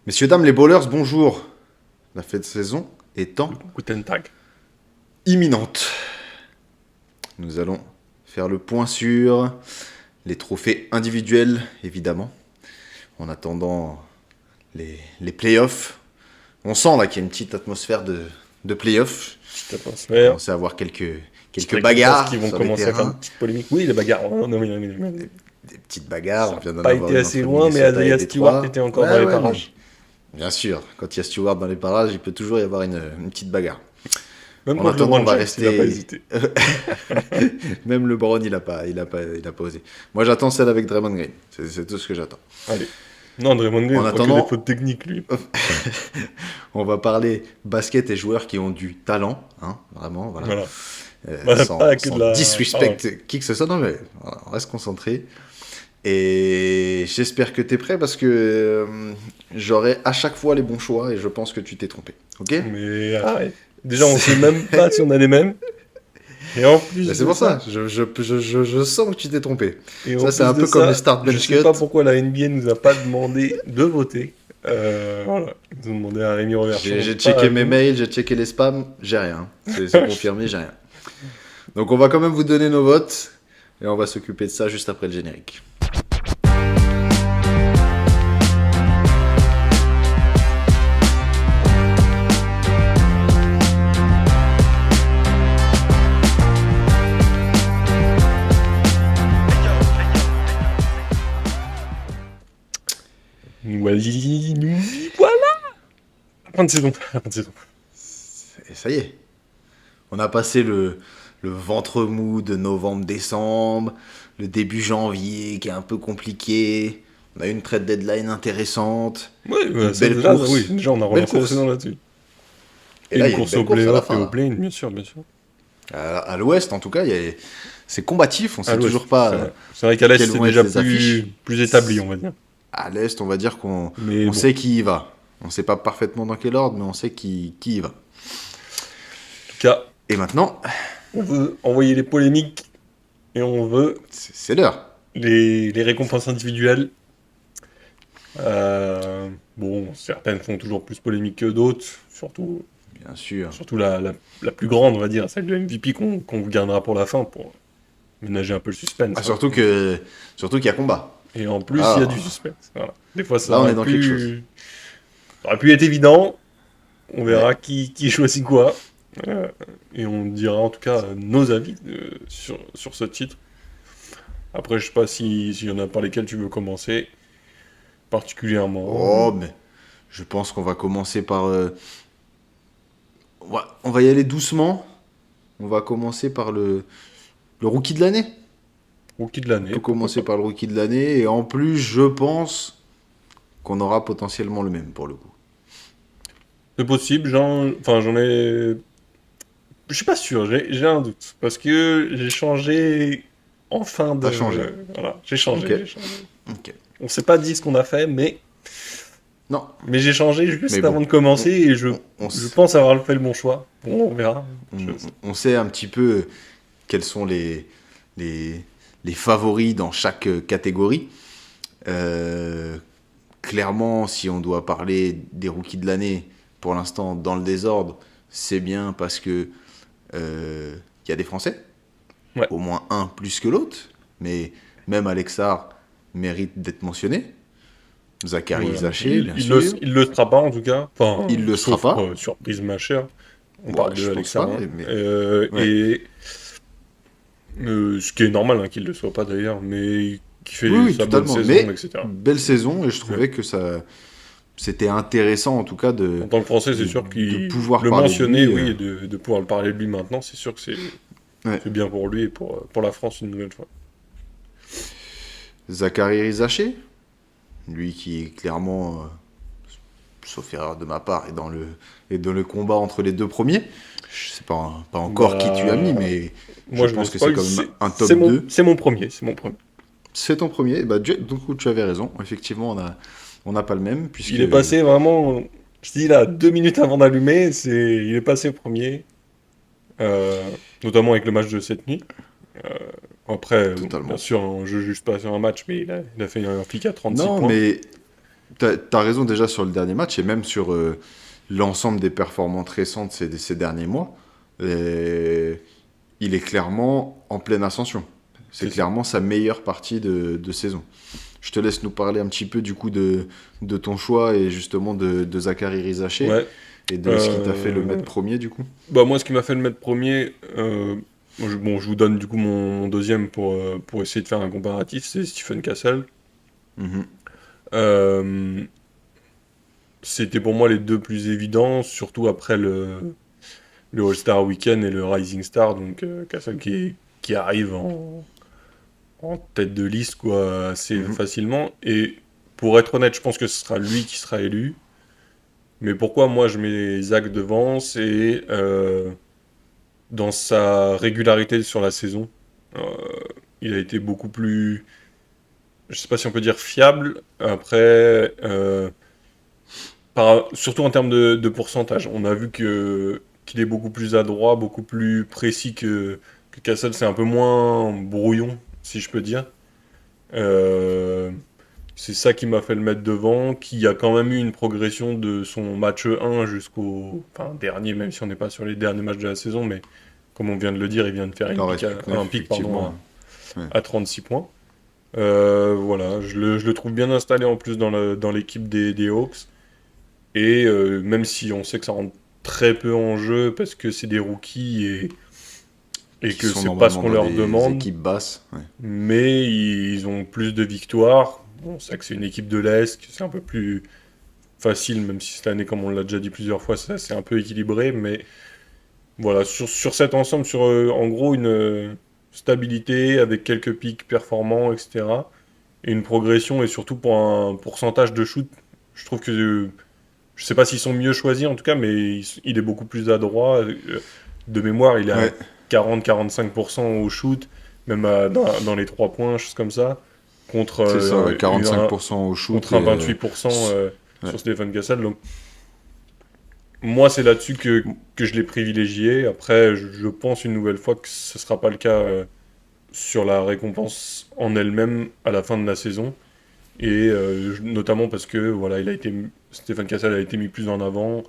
Messieurs, dames, les bowlers, bonjour. La fin de saison étant Guten Tag. imminente. Nous allons faire le point sur les trophées individuels, évidemment. En attendant les playoffs. On sent là qu'il y a une petite atmosphère de playoffs. Petite On atmosphère. commence à avoir quelques Petites bagarres qui vont sur les commencer à faire une terrains. petite polémique. Oui, les bagarres. Oh, non, oui. Des petites bagarres. Ça On n'a vient d'en pas avoir été une assez entre loin, mais Minnesota et Isaiah Stewart Détroit. était encore dans Ouais, les ouais, mais parages. bien sûr, quand il y a Stewart dans les parages, il peut toujours y avoir une petite bagarre. Même En contre attendant, on LeBron va James, il n'a pas rester. hésité. Même LeBron, il a pas osé. Moi, j'attends celle avec Draymond Green. C'est tout ce que j'attends. Allez. Non, Draymond Green, En il fera que des attendant, fautes techniques, lui. on va parler basket et joueurs qui ont du talent, hein, vraiment, voilà. Voilà. Voilà, pas que de Sans la... disrespect qui que ce soit, non, mais voilà, on reste concentré. Et j'espère que tu es prêt parce que j'aurai à chaque fois les bons choix et je pense que tu t'es trompé. Ok? Mais arrête. Déjà, on sait même pas si on a les mêmes. Et en plus Ben, c'est de pour ça, ça, je sens que tu t'es trompé. et en Ça, c'est plus un de peu comme les ça, start je bench sais cut. pas pourquoi la NBA nous a pas demandé de voter. Voilà. Ils ont demandé à Rémi Reverchon. J'ai pas checké à mes nous. mails, j'ai checké les spams, j'ai rien. C'est confirmé, j'ai rien. Donc on va quand même vous donner nos votes et on va s'occuper de ça juste après le générique. Nous y voilà. Fin de saison. Fin de saison. Et ça y est, on a passé le ventre mou de novembre-décembre, le début janvier qui est un peu compliqué. On a eu une trade deadline intéressante, Oui, une ça, belle là, course. oui, déjà on a Belle relancé la course. saison là-dessus. Et Et là, une il y a une course au belle course à la playoff et au fin. play-in, bien sûr, bien sûr. À l'ouest, en tout cas, c'est combatif. On À sait l'ouest, toujours c'est pas vrai. C'est vrai qu'à l'est, quelles c'est vont être déjà les affiches. plus établi, on va dire. À l'est, on va dire qu'on Mais on bon, en sait qui y va. On sait pas parfaitement dans quel ordre, mais on sait qui y va. tout cas, Et maintenant, on veut envoyer les polémiques et on veut c'est l'heure. les récompenses individuelles. Bon, certaines font toujours plus polémique que d'autres, Bien sûr. surtout la plus grande, on va dire, celle de MVP qu'on vous gardera pour la fin pour ménager un peu le suspense. Ah, Hein. surtout qu'il y a combat. Et en plus, il y a Ah, du suspense. Voilà. Des fois, là, on est dans quelque chose. ça aurait pu être évident. On Ouais. verra qui choisit quoi. Euh, et on dira en tout cas nos avis sur ce titre. Après, je sais pas s'il y en a par lesquels tu veux commencer particulièrement. Oh, mais je pense qu'on va commencer par. On va y aller doucement. On va commencer par le rookie de l'année. Rookie de On l'année, peut pourquoi commencer pas. par le rookie de l'année. Et en plus, je pense qu'on aura potentiellement le même pour le coup. C'est possible, j'en ai. Je suis pas sûr, j'ai un doute. Parce que j'ai changé en fin de. T'as changé. Voilà, Ok. j'ai changé. Ok. On s'est pas dit ce qu'on a fait, Non. mais j'ai changé Mais juste bon. avant de commencer et On je s- pense avoir fait le bon choix. Bon, on verra. on, on sait un petit peu quels sont les, les favoris dans chaque catégorie. Euh, Clairement, si on doit parler des rookies de l'année, pour l'instant, dans le désordre, c'est bien parce que il y a des Français, Ouais. au moins un plus que l'autre, mais même Alexar mérite d'être mentionné. Zachary Voilà. Zaché, bien Il sûr. il le sera pas en tout cas. Enfin, Il le sera sauf pas. surprise ma chère. On Ouais, parle de je pense Alexa. pas, Hein. mais ouais. Et ce qui est normal hein, qu'il ne le soit pas d'ailleurs, mais qui Oui, fait oui, sa bonne totalement. saison, Mais etc. belle saison et je Ouais. trouvais que ça, c'était intéressant en tout cas En tant que Français, c'est de, sûr de qu'il pouvoir le parler de mentionner, lui. oui, et de pouvoir le parler de lui maintenant, c'est sûr que Ouais. c'est bien pour lui et pour la France une nouvelle fois. Zachary Zaché, lui qui est clairement, sauf erreur de ma part, est dans le combat entre les deux premiers. Je sais pas encore qui tu as mis, Bah, mais je moi je le pense que c'est spoil, quand même un top c'est 2. c'est mon premier, c'est mon premier. C'est ton premier. Bah, donc tu avais raison. Effectivement, on n'a pas le même, puisque Il est passé vraiment, je dis là, 2 minutes avant d'allumer, il est passé premier, euh, notamment avec le match de cette nuit. Euh, Après, bon, bien totalement. sûr, je juge pas sur un match, mais il a fait un flic à 36 Non, points. t'as raison déjà sur le dernier match et même sur l'ensemble des performances récentes ces derniers mois. Et il est clairement en pleine ascension. C'est C'est ça. clairement sa meilleure partie de saison. Je te laisse nous parler un petit peu du coup de ton choix et justement de Zachary Rizaché Ouais. et de ce qui t'a fait le Euh, mettre premier du coup. Bah moi, ce qui m'a fait le mettre premier, bon, je vous donne du coup mon deuxième pour essayer de faire un comparatif, c'est Stephen Cassell. Mhm. Euh, C'était pour moi les deux plus évidents, surtout après le All-Star Weekend et le Rising Star, donc Cassell qui arrive en tête de liste quoi, assez Mhm. facilement. Et pour être honnête, je pense que ce sera lui qui sera élu. Mais pourquoi moi je mets Zach devant, c'est dans sa régularité sur la saison. Euh, il a été beaucoup plus, je sais pas si on peut dire fiable. Après, surtout en termes de pourcentage, on a vu qu'il est beaucoup plus adroit, beaucoup plus précis que Cassel. C'est un peu moins brouillon, si je peux dire. Euh, c'est ça qui m'a fait le mettre devant, qui a quand même eu une progression de son match 1 jusqu'au enfin, dernier, même si on n'est pas sur les derniers matchs de la saison, mais comme on vient de le dire, il vient de faire Il en reste plus que 9 un pic pardon, effectivement. Ouais. à 36 points. Voilà, je le trouve bien installé en plus dans l'équipe des Hawks. Et même si on sait que ça rentre très peu en jeu parce que c'est des rookies et Qui que sont c'est pas ce normalement qu'on dans leur des demande, équipes basses. Ouais. mais ils ont plus de victoires. Bon, on sait que c'est une équipe de l'Est, que c'est un peu plus facile, même si cette année, comme on l'a déjà dit plusieurs fois, ça c'est un peu équilibré. Mais voilà, sur cet ensemble, sur en gros une stabilité avec quelques pics performants, etc. Et une progression et surtout pour un pourcentage de shoot, je trouve que je sais pas s'ils sont mieux choisis en tout cas, mais il est beaucoup plus adroit. De mémoire, il est à Ouais, 40-45% au shoot, même dans les 3 points, choses comme ça, contre, c'est ça, ouais, un, 45% au shoot contre et un 28% ouais. sur Stéphane Cassel. Donc, moi, c'est là-dessus que je l'ai privilégié. Après, je pense une nouvelle fois que ce sera pas le cas sur la récompense en elle-même à la fin de la saison. Et notamment parce que voilà, Stéphane Cassel a été mis plus en avant,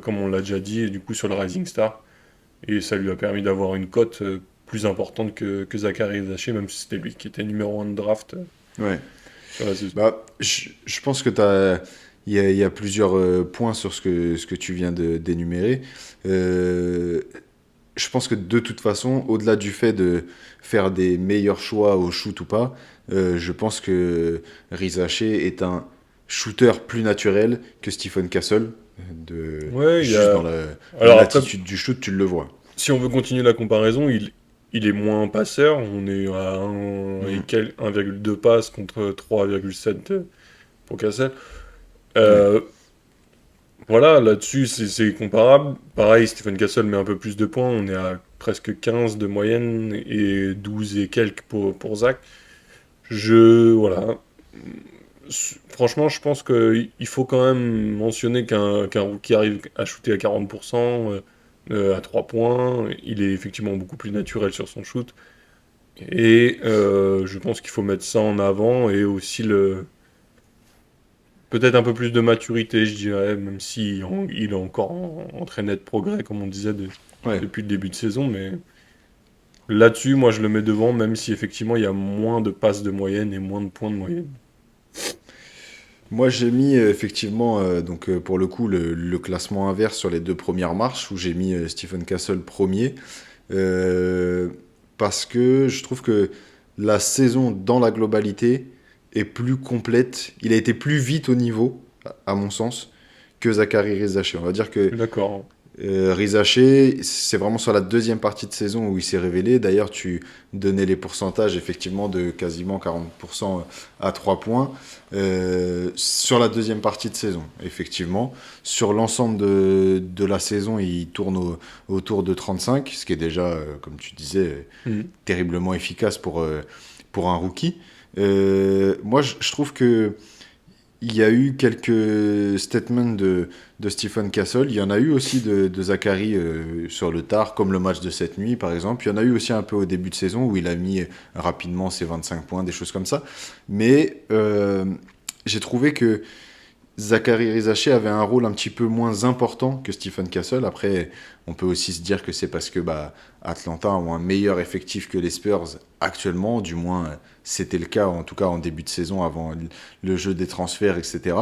comme on l'a déjà dit, et du coup sur le Rising Star. Et ça lui a permis d'avoir une cote plus importante que Zachary Zaché, même si c'était lui qui était numéro 1 de draft Ouais. sur la saison. Bah, je pense que il y a plusieurs points sur ce que tu viens d'énumérer. Euh, je pense que de toute façon, au-delà du fait de faire des meilleurs choix au shoot ou pas, je pense que Rizaché est un shooter plus naturel que Stephen Castle. Ouais, Juste dans alors après, l'attitude du shoot, tu le vois. si on veut continuer la comparaison, il est moins passeur. On est à 1,2 passes contre 3,7 pour Cassel. Ouais. Euh, Voilà, là-dessus, c'est comparable. Pareil, Stephen Castle met un peu plus de points. On est à presque 15 de moyenne et 12 et quelques pour Zach. Voilà. Franchement, je pense qu'il faut quand même mentionner qu'un rookie arrive à shooter à 40%, à 3 points. Il est effectivement beaucoup plus naturel sur son shoot. Et je pense qu'il faut mettre ça en avant et aussi peut-être un peu plus de maturité, je dirais, même si il est encore en très net progrès, comme on disait Ouais. depuis le début de saison. Mais là-dessus, moi, je le mets devant, même si effectivement, il y a moins de passes de moyenne et moins de points de moyenne. Moi, j'ai mis effectivement, pour le coup, le classement inverse sur les deux premières marches, où j'ai mis Stephen Castle premier, euh, parce que je trouve que la saison dans la globalité est plus complète. Il a été plus vite au niveau, à mon sens, que Zachary Rizaché. On va dire Je que suis d'accord. Rizaché, c'est vraiment sur la deuxième partie de saison où il s'est révélé. D'ailleurs, tu donnais les pourcentages effectivement de quasiment 40% à 3 points sur la deuxième partie de saison, effectivement. Sur l'ensemble de la saison, il tourne autour de 35, ce qui est déjà, comme tu disais, Mhm. terriblement efficace pour un rookie. Moi, je trouve que il y a eu quelques statements de Stephen Castle. Il y en a eu aussi de Zachary sur le tard, comme le match de cette nuit, par exemple. Il y en a eu aussi un peu au début de saison où il a mis rapidement ses 25 points, des choses comme ça. Mais j'ai trouvé que Zachary Rizaché avait un rôle un petit peu moins important que Stephen Castle. Après, on peut aussi se dire que c'est parce que Atlanta ont un meilleur effectif que les Spurs actuellement, du moins c'était le cas en tout cas en début de saison avant le jeu des transferts, etc.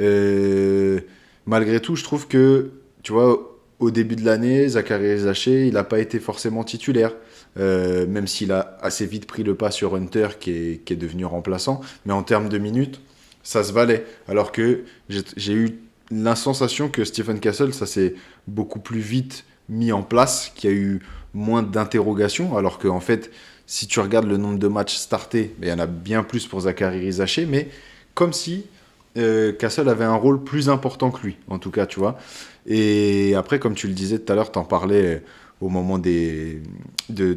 Euh, Malgré tout, je trouve que, tu vois, au début de l'année, Zachary Rizaché, il n'a pas été forcément titulaire. Même s'il a assez vite pris le pas sur Hunter qui est devenu remplaçant. Mais en termes de minutes, ça se valait. Alors que j'ai eu la sensation que Stephen Castle, ça s'est beaucoup plus vite mis en place, qu'il y a eu moins d'interrogations. Alors que, en fait, si tu regardes le nombre de matchs startés, ben, il y en a bien plus pour Zachary Rizaché, mais comme si Castle avait un rôle plus important que lui, en tout cas, tu vois. Et après, comme tu le disais tout à l'heure, t'en parlais au moment de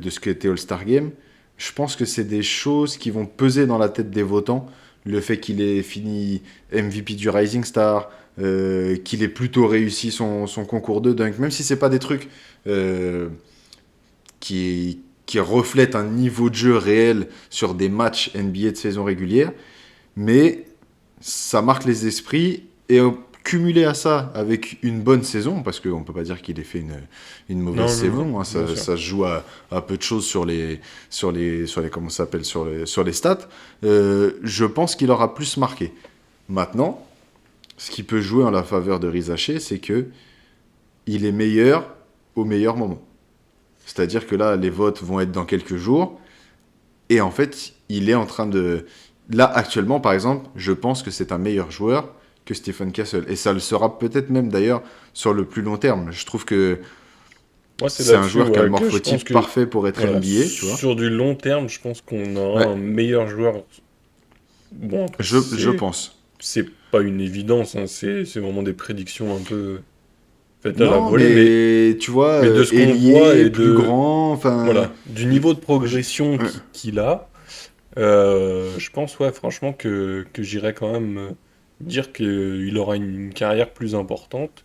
ce qu'était All-Star Game. Je pense que c'est des choses qui vont peser dans la tête des votants. Le fait qu'il ait fini MVP du Rising Star, qu'il ait plutôt réussi son concours de dunk, même si c'est pas des trucs euh, qui reflètent un niveau de jeu réel sur des matchs NBA de saison régulière, mais ça marque les esprits et cumulé à ça avec une bonne saison, parce qu'on ne peut pas dire qu'il ait fait une mauvaise Non, non, non, saison, hein, bien sûr. ça se joue à peu de choses sur les comment ça s'appelle, sur les stats, je pense qu'il aura plus marqué. Maintenant, ce qui peut jouer en la faveur de Rizaché, c'est que il est meilleur au meilleur moment. C'est-à-dire que là, les votes vont être dans quelques jours, et en fait, il est en train de... Là, actuellement, par exemple, je pense que c'est un meilleur joueur que Stephen Castle. Et ça le sera peut-être même d'ailleurs sur le plus long terme. Je trouve que Moi, c'est c'est un là-dessus joueur qui a le ouais, que je pense morphotype que, parfait pour être voilà, NBA, tu vois. sur du long terme, je pense qu'on aura Ouais, un meilleur joueur. Bon, après, je pense. c'est pas une évidence, hein, c'est vraiment des prédictions un peu faites à la Non, volée, mais tu vois, mais de ce qu'on voit ailier, et plus de, grand, enfin... voilà, du niveau de j- progression ouais. qu'il a, je pense, ouais, franchement, que j'irais quand même dire qu'il aura une carrière plus importante,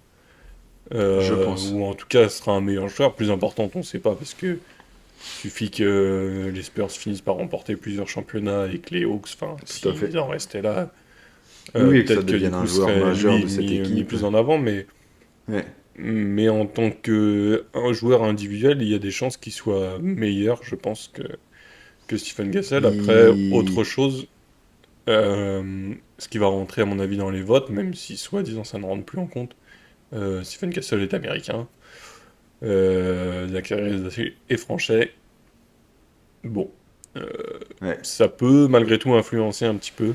Je ou pense. en tout cas sera un meilleur joueur. Plus importante, on sait pas, parce que suffit que les Spurs finissent par remporter plusieurs championnats et que les Hawks, enfin, Tout à s'ils fait. en restaient là, Oui, oui, et que ça peut-être que du devienne un coup joueur serait majeur lui de cette mis équipe. plus en avant, Ouais. mais en tant que un joueur individuel, il y a des chances qu'il soit meilleur, je pense, que Stephen Gassel. Après, autre Il... chose, ce qui va rentrer à mon avis dans les votes, même si soi-disant ça ne rentre plus en compte, Stephen Gassel est américain, Zachary est français. Bon, euh, Ouais. ça peut malgré tout influencer un petit peu.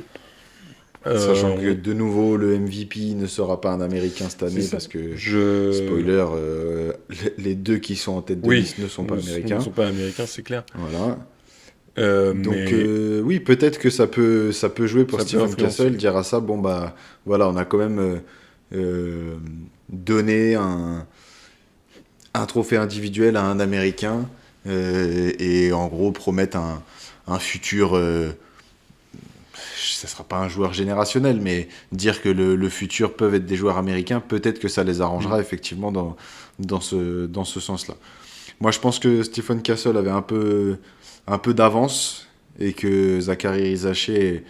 Sachant que On- de nouveau, le MVP ne sera pas un Américain cette C'est année ça. parce que, Je... spoiler, les deux qui sont en tête de Oui, liste ne sont pas ne américains. sont pas américains, c'est clair. Voilà. Donc Mais oui, peut-être que ça peut jouer pour ça peut Stephen Castle, influencer. dire à ça, bon bah voilà, on a quand même donné un trophée individuel à un Américain et en gros promettre un futur ça sera pas un joueur générationnel, mais dire que le futur peuvent être des joueurs américains, peut-être que ça les Hmm. arrangera effectivement dans ce sens-là. Moi, je pense que Stephen Castle avait un peu d'avance et que Zachary Rizaché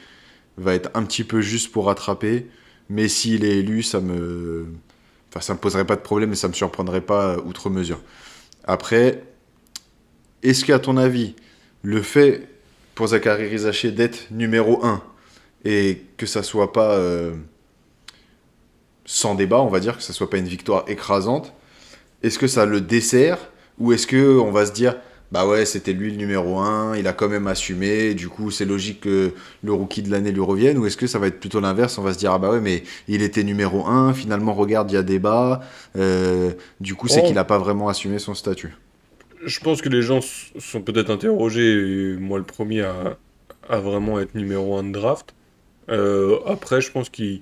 va être un petit peu juste pour rattraper. Mais s'il est élu, ça me poserait pas de problème et ça me surprendrait pas outre mesure. Après, est-ce qu'à ton avis, le fait pour Zachary Rizaché d'être numéro un et que ça soit pas sans débat, on va dire, que ça soit pas une victoire écrasante, est-ce que ça le dessert ou est-ce que on va se dire bah ouais, c'était lui le numéro un, il a quand même assumé, du coup c'est logique que le rookie de l'année lui revienne, ou est-ce que ça va être plutôt l'inverse, on va se dire ah bah ouais mais il était numéro un, finalement regarde il y a débat, du coup c'est qu'il Oh, a pas vraiment assumé son statut. je pense que les gens sont peut-être interrogés, et moi le premier à vraiment être numéro un de draft. Après, je pense qu'il,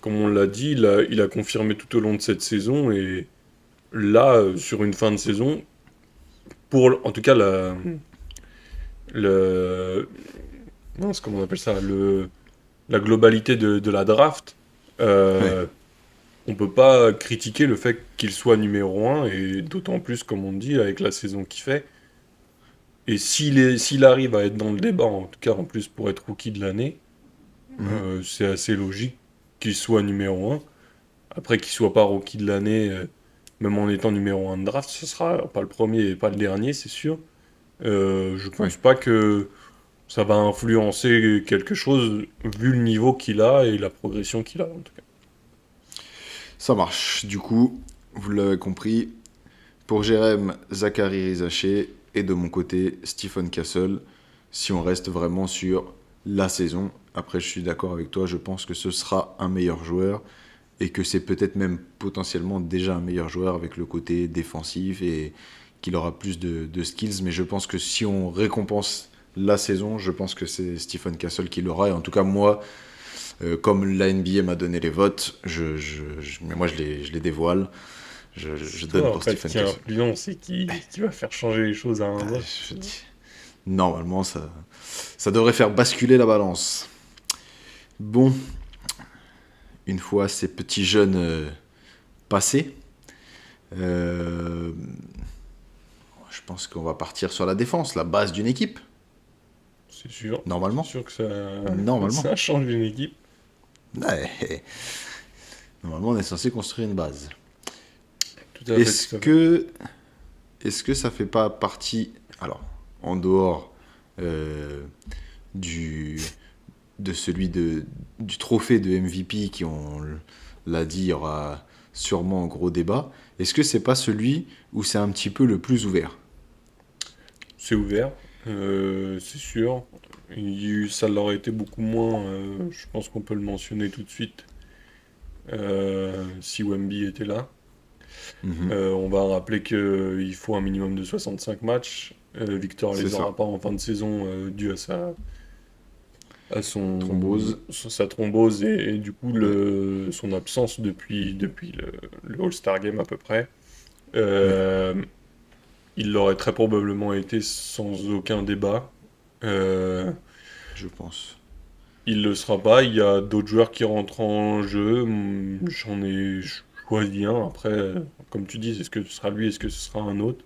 comme on l'a dit, il a confirmé tout au long de cette saison, et là, sur une fin de saison, en tout cas, le, mince, comment on appelle ça, la globalité de la draft, Ouais. euh, on peut pas critiquer le fait qu'il soit numéro un, et d'autant plus, comme on dit, avec la saison qu'il fait. Et s'il arrive à être dans le débat, en tout cas en plus pour être rookie de l'année, Mhm. c'est assez logique qu'il soit numéro un. Après, qu'il soit pas rookie de l'année, même en étant numéro un de draft, ce sera pas le premier et pas le dernier, c'est sûr. Je Ouais. pense pas que ça va influencer quelque chose, vu le niveau qu'il a et la progression qu'il a, en tout cas. Ça marche. Du coup, vous l'avez compris, pour Jérém, Zachary Rizaché et de mon côté, Stephen Castle, si on reste vraiment sur la saison. Après, je suis d'accord avec toi, je pense que ce sera un meilleur joueur et que c'est peut-être même potentiellement déjà un meilleur joueur avec le côté défensif et qu'il aura plus de skills. Mais je pense que si on récompense la saison, je pense que c'est Stephen Castle qui l'aura. Et en tout cas, moi, comme la NBA m'a donné les votes, mais moi je les dévoile. Je C'est donne toi, en pour fait, Stephen qui Castle. influence et qui va faire changer les choses à un vote. Je dis, normalement, ça devrait faire basculer la balance. Bon, une fois ces petits jeunes passés, euh, je pense qu'on va partir sur la défense, la base d'une équipe, C'est sûr. C'est normalement. sûr que Normalement. ça change une équipe. Ouais. Normalement, on est censé construire une base. Tout à fait, Est-ce tout à fait. que, est-ce que ça fait pas partie, alors, en dehors euh, du, de celui du trophée de MVP qui, on l'a dit, il y aura sûrement un gros débat, est-ce que c'est pas celui où c'est un petit peu le plus ouvert? C'est ouvert, c'est sûr. Ça l'aurait été beaucoup moins, je pense qu'on peut le mentionner tout de suite, si Wemby était là. Mhm. On va rappeler qu'il faut un minimum de 65 matchs. Victor C'est les ça. aura pas en fin de saison dû à Thrombose. sa thrombose et du coup Ouais. son absence depuis le All-Star Game à peu près. Ouais, Euh, il l'aurait très probablement été sans aucun débat. Euh, je pense. il le sera pas. Il y a d'autres joueurs qui rentrent en jeu. J'en ai choisi un. Après, comme tu dis, est-ce que ce sera lui, est-ce que ce sera un autre?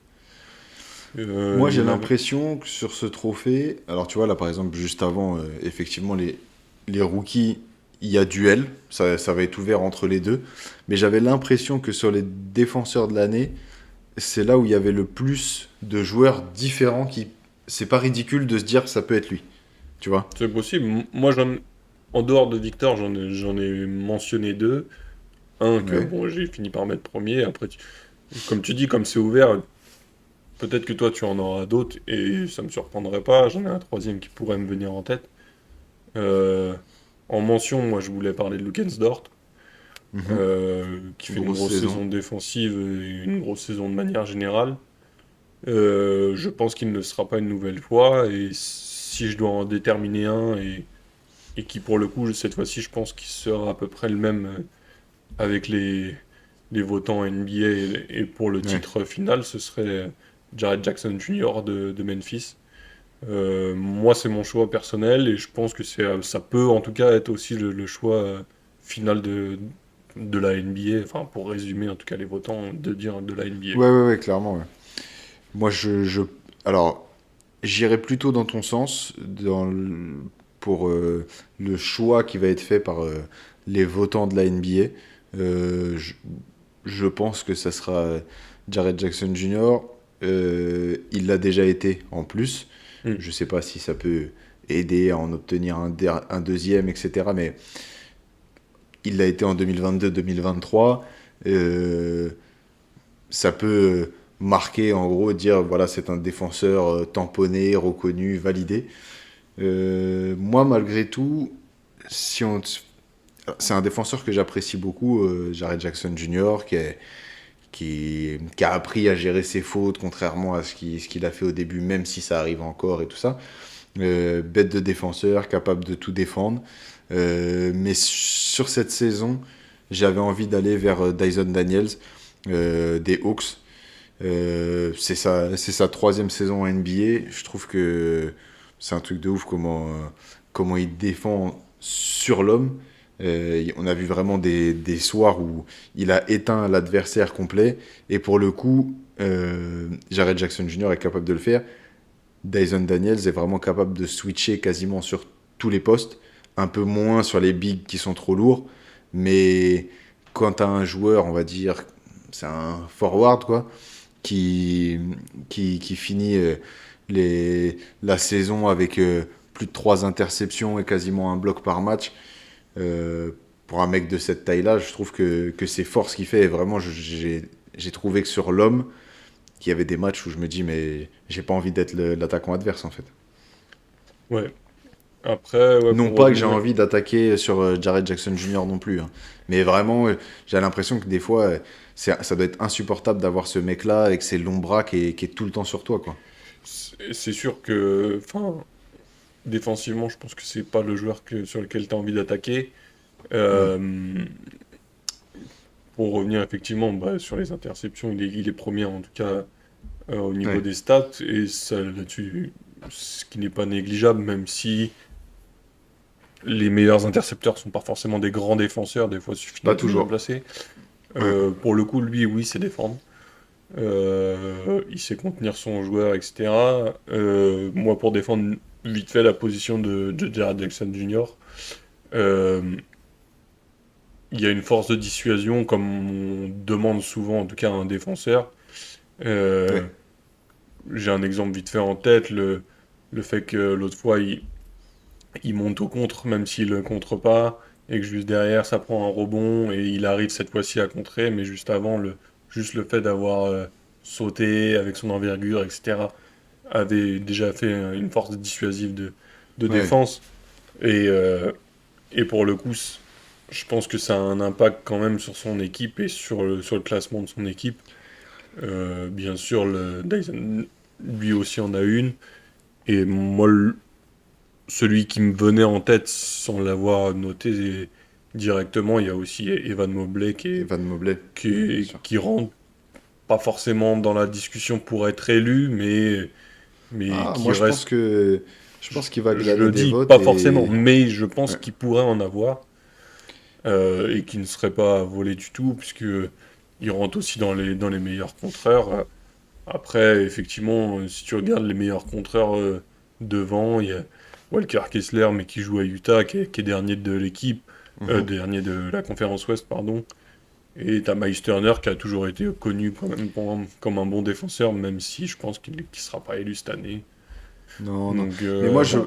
Moi, Il y j'ai en avait. l'impression que sur ce trophée, alors tu vois, là par exemple, juste avant, effectivement, les rookies, il y a duel, ça va être ouvert entre les deux, mais j'avais l'impression que sur les défenseurs de l'année, c'est là où il y avait le plus de joueurs différents qui. C'est pas ridicule de se dire que ça peut être lui, tu vois? C'est possible. Moi, en dehors de Victor, j'en ai mentionné deux. Un que Ouais. bon, j'ai fini par mettre premier. Après, comme tu dis, comme c'est ouvert, peut-être que toi tu en auras d'autres et ça me surprendrait pas. J'en ai un troisième qui pourrait me venir en tête. Euh, En mention, moi je voulais parler de Lukensdort, Mhm. qui fait une Grosse grosse saison. saison défensive et une grosse saison de manière générale. Je pense qu'il ne le sera pas une nouvelle fois et si je dois en déterminer un et qui pour le coup cette fois-ci je pense qu'il sera à peu près le même avec les votants NBA et pour le Ouais. titre final, ce serait Jared Jackson Jr. de Memphis. Moi, c'est mon choix personnel et je pense que ça peut en tout cas être aussi le choix final de la NBA, enfin pour résumer en tout cas les votants, de dire de la NBA, Ouais, quoi. ouais, ouais, clairement, ouais. Moi, alors, j'irais plutôt dans ton sens, pour le choix qui va être fait par les votants de la NBA. Euh, je, je pense que ça sera Jared Jackson Jr. Il l'a déjà été en plus. Hmm. Je sais pas si ça peut aider à en obtenir un deuxième, etc. Mais il l'a été en 2022-2023. Euh, Ça peut marquer, en gros, dire voilà, c'est un défenseur tamponné, reconnu, validé. Moi, malgré tout, si on, c'est un défenseur que j'apprécie beaucoup, Jared Jackson Jr., qui a appris à gérer ses fautes, contrairement à ce qu'il a fait au début, même si ça arrive encore et tout ça. Bête de défenseur, capable de tout défendre. Mais sur cette saison, j'avais envie d'aller vers Dyson Daniels, des Hawks. C'est sa troisième saison en NBA. Je trouve que c'est un truc de ouf comment il défend sur l'homme. On a vu vraiment des soirs où il a éteint l'adversaire complet. Et pour le coup, Jared Jackson Jr. est capable de le faire. Dyson Daniels est vraiment capable de switcher quasiment sur tous les postes. Un peu moins sur les bigs qui sont trop lourds. Mais quand tu as un joueur, on va dire, c'est un forward, quoi, qui, qui finit la saison avec plus de 3 interceptions et quasiment un bloc par match, euh, pour un mec de cette taille-là, je trouve que c'est fort ce qu'il fait. Et vraiment, j'ai trouvé que sur l'homme, il y avait des matchs où je me dis, mais j'ai pas envie d'être l'attaquant adverse, en fait. Ouais. Après, ouais, Non pour pas que j'ai revenir. envie d'attaquer sur Jared Jackson Jr. non plus, hein. Mais vraiment, j'ai l'impression que des fois, ça doit être insupportable d'avoir ce mec-là avec ses longs bras qui est tout le temps sur toi, quoi. C'est sûr que, enfin, défensivement, je pense que c'est pas le joueur sur lequel tu as envie d'attaquer. Hmm. Euh, pour revenir effectivement bah, sur les interceptions, il est premier en tout cas au niveau Ouais, des stats, et ça là-dessus, ce qui n'est pas négligeable, même si les meilleurs intercepteurs sont pas forcément des grands défenseurs, des fois il suffit pas d'être bien toujours. placé. Ouais, Pour le coup, lui, oui, c'est défendre. Il sait contenir son joueur, etc. Moi, pour défendre vite fait la position de Jared Jackson Jr., euh, il y a une force de dissuasion, comme on demande souvent, en tout cas, à un défenseur. Euh, ouais, j'ai un exemple vite fait en tête, le fait que l'autre fois, il monte au contre, même s'il ne contre pas, et que juste derrière, ça prend un rebond, et il arrive cette fois-ci à contrer, mais juste avant, juste le fait d'avoir sauté avec son envergure, etc., avait déjà fait une force dissuasive de ouais. défense. Et, euh, et pour le coup, je pense que ça a un impact quand même sur son équipe et sur le classement de son équipe. Bien sûr, Dyson, lui aussi en a une. Et moi, celui qui me venait en tête sans l'avoir noté directement, il y a aussi Evan Mobley Evan Mobley, bien sûr. qui rentre pas forcément dans la discussion pour être élu, mais Ah, qui moi reste, je pense qu'il va je glaner le des dis votes pas forcément, et mais je pense ouais, qu'il pourrait en avoir, et qui ne serait pas volé du tout, puisque il rentre aussi dans les meilleurs contreurs. Après, effectivement, si tu regardes les meilleurs contreurs devant, il y a Walker Kessler, mais qui joue à Utah, qui est dernier de l'équipe, mhm. dernier de la conférence Ouest, pardon. Et t'as Miles Turner qui a toujours été connu quand même comme un bon défenseur, même si je pense qu'il ne sera pas élu cette année. Non, non. Donc Mais moi, voilà.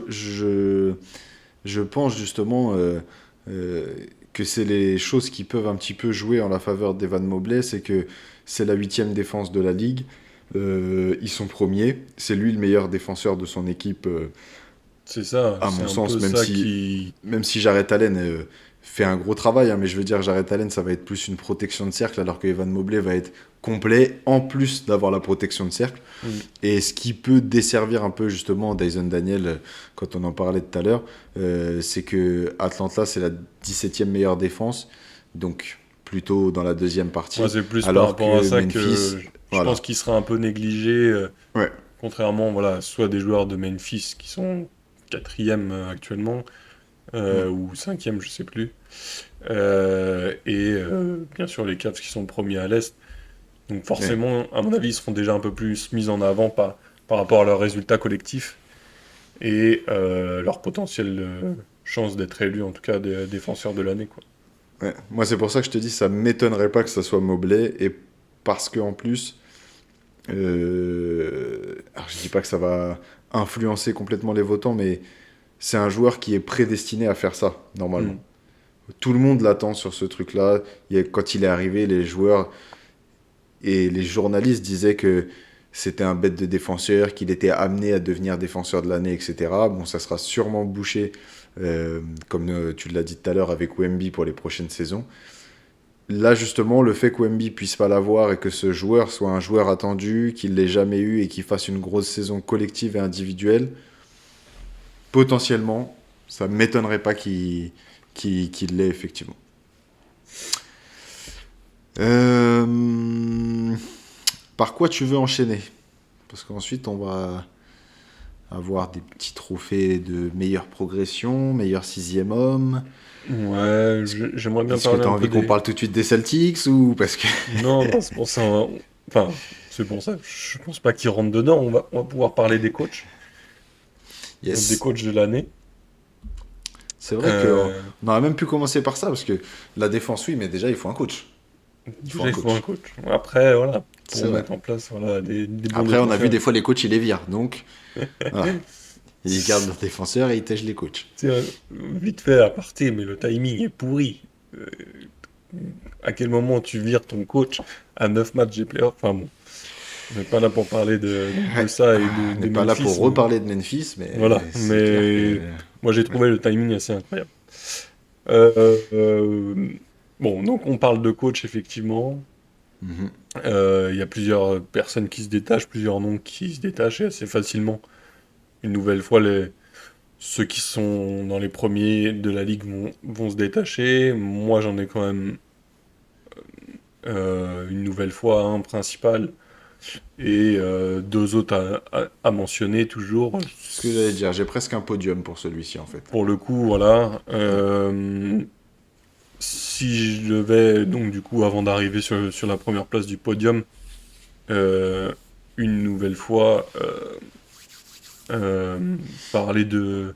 je pense justement euh, que c'est les choses qui peuvent un petit peu jouer en la faveur d'Evan Mobley, c'est que c'est la huitième défense de la ligue. Ils sont premiers. C'est lui le meilleur défenseur de son équipe, C'est ça, à c'est mon un peu sens, ça qui. même si Jarrett Allen fait un gros travail, hein, mais je veux dire, Jarrett Allen, ça va être plus une protection de cercle, alors que Evan Mobley va être complet, en plus d'avoir la protection de cercle. Mm. Et ce qui peut desservir un peu justement Dyson Daniel, quand on en parlait tout à l'heure, c'est que Atlanta, c'est la 17e meilleure défense, donc plutôt dans la deuxième Moi, partie, c'est plus par alors rapport à que ça Memphis, que je pense voilà. qu'il sera un peu négligé, Ouais. contrairement, voilà, soit des joueurs de Memphis qui sont quatrième actuellement, Mm. ou cinquième, je sais plus, et bien sûr les Cavs qui sont premiers à l'Est. Donc Ouais. forcément, à mon avis, ils seront déjà un peu plus mis en avant par rapport à leurs résultats collectifs et leur potentielle chance d'être élu, en tout cas, des défenseurs de l'année, quoi. Ouais. Moi, c'est pour ça que je te dis, ça m'étonnerait pas que ça soit Mobley, et parce que en plus, alors je dis pas que ça va influencer complètement les votants, mais c'est un joueur qui est prédestiné à faire ça, normalement. Hmm. Tout le monde l'attend sur ce truc-là. Quand il est arrivé, les joueurs et les journalistes disaient que c'était un bête de défenseur, qu'il était amené à devenir défenseur de l'année, etc. Bon, ça sera sûrement bouché, comme tu l'as dit tout à l'heure, avec Wemby pour les prochaines saisons. Là, justement, le fait que Wemby puisse pas l'avoir et que ce joueur soit un joueur attendu, qu'il l'ait jamais eu et qu'il fasse une grosse saison collective et individuelle, potentiellement, ça m'étonnerait pas qu'il l'ait effectivement. Euh, Par quoi tu veux enchaîner? Parce qu'ensuite, on va avoir des petits trophées de meilleure progression, meilleur sixième homme. Ouais, Est-ce j'aimerais bien est-ce que parler tu as un peu envie qu'on des... parle tout de suite des Celtics ou parce que... Non, non, c'est pour ça. Enfin, c'est pour ça. Je pense pas qu'ils rentrent dedans. On va pouvoir parler des Yes, coachs de l'année. C'est vrai qu'on Euh, aurait même pu commencer par ça, parce que la défense, oui, mais déjà, il faut un coach. Il faut Déjà, un il faut un coach. coach. Après, voilà, C'est pour vrai. mettre en place voilà, des bons Après, on a vu défenseurs. des fois les coachs, ils les virent. Donc, voilà. Ils gardent leurs défenseurs et ils tèchent les coachs. C'est vite fait à parté, mais le timing est pourri. Euh, à quel moment tu vires ton coach à 9 matchs des playoffs? Enfin bon, on n'est pas là pour parler de Ouais. ça et On n'est de pas là pour Memphis, mais reparler de Memphis, voilà. mais c'est clair Mais que. moi j'ai Ouais. trouvé le timing assez incroyable. Euh, euh, bon, donc on parle de coach effectivement. Mhm. Il y a plusieurs personnes qui se détachent, plusieurs noms qui se détachent et assez facilement. Une nouvelle fois, ceux qui sont dans les premiers de la ligue vont se détacher. Moi, j'en ai quand même une nouvelle fois un principal et deux autres à mentionner toujours. Ce que j'allais dire, j'ai presque un podium pour celui-ci, en fait. Pour le coup, voilà. Ouais. Si je devais, donc du coup, avant d'arriver sur la première place du podium, euh, une nouvelle fois, parler de...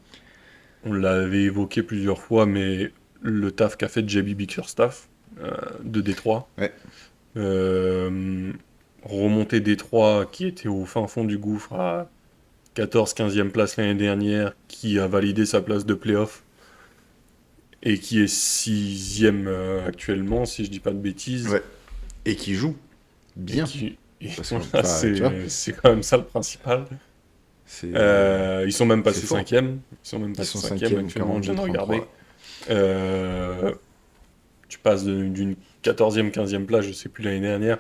On l'avait évoqué plusieurs fois, mais le taf qu'a fait JB Bickerstaff de Détroit. Ouais. Euh, Remonter Détroit, qui était au fin fond du gouffre à 14-15e place l'année dernière, qui a validé sa place de playoff et qui est sixième actuellement, si je dis pas de bêtises. Ouais. Et qui joue Et bien. qui. Et Parce que, voilà, enfin, tu vois, c'est quand même ça le principal. c'est Ils sont même c'est passés fort. cinquième. Ils sont même Ils passés sont cinquième cinquième, actuellement, je viens de 42-33. regarder. Euh, Tu passes d'une 14e, 15e place, je sais plus l'année dernière,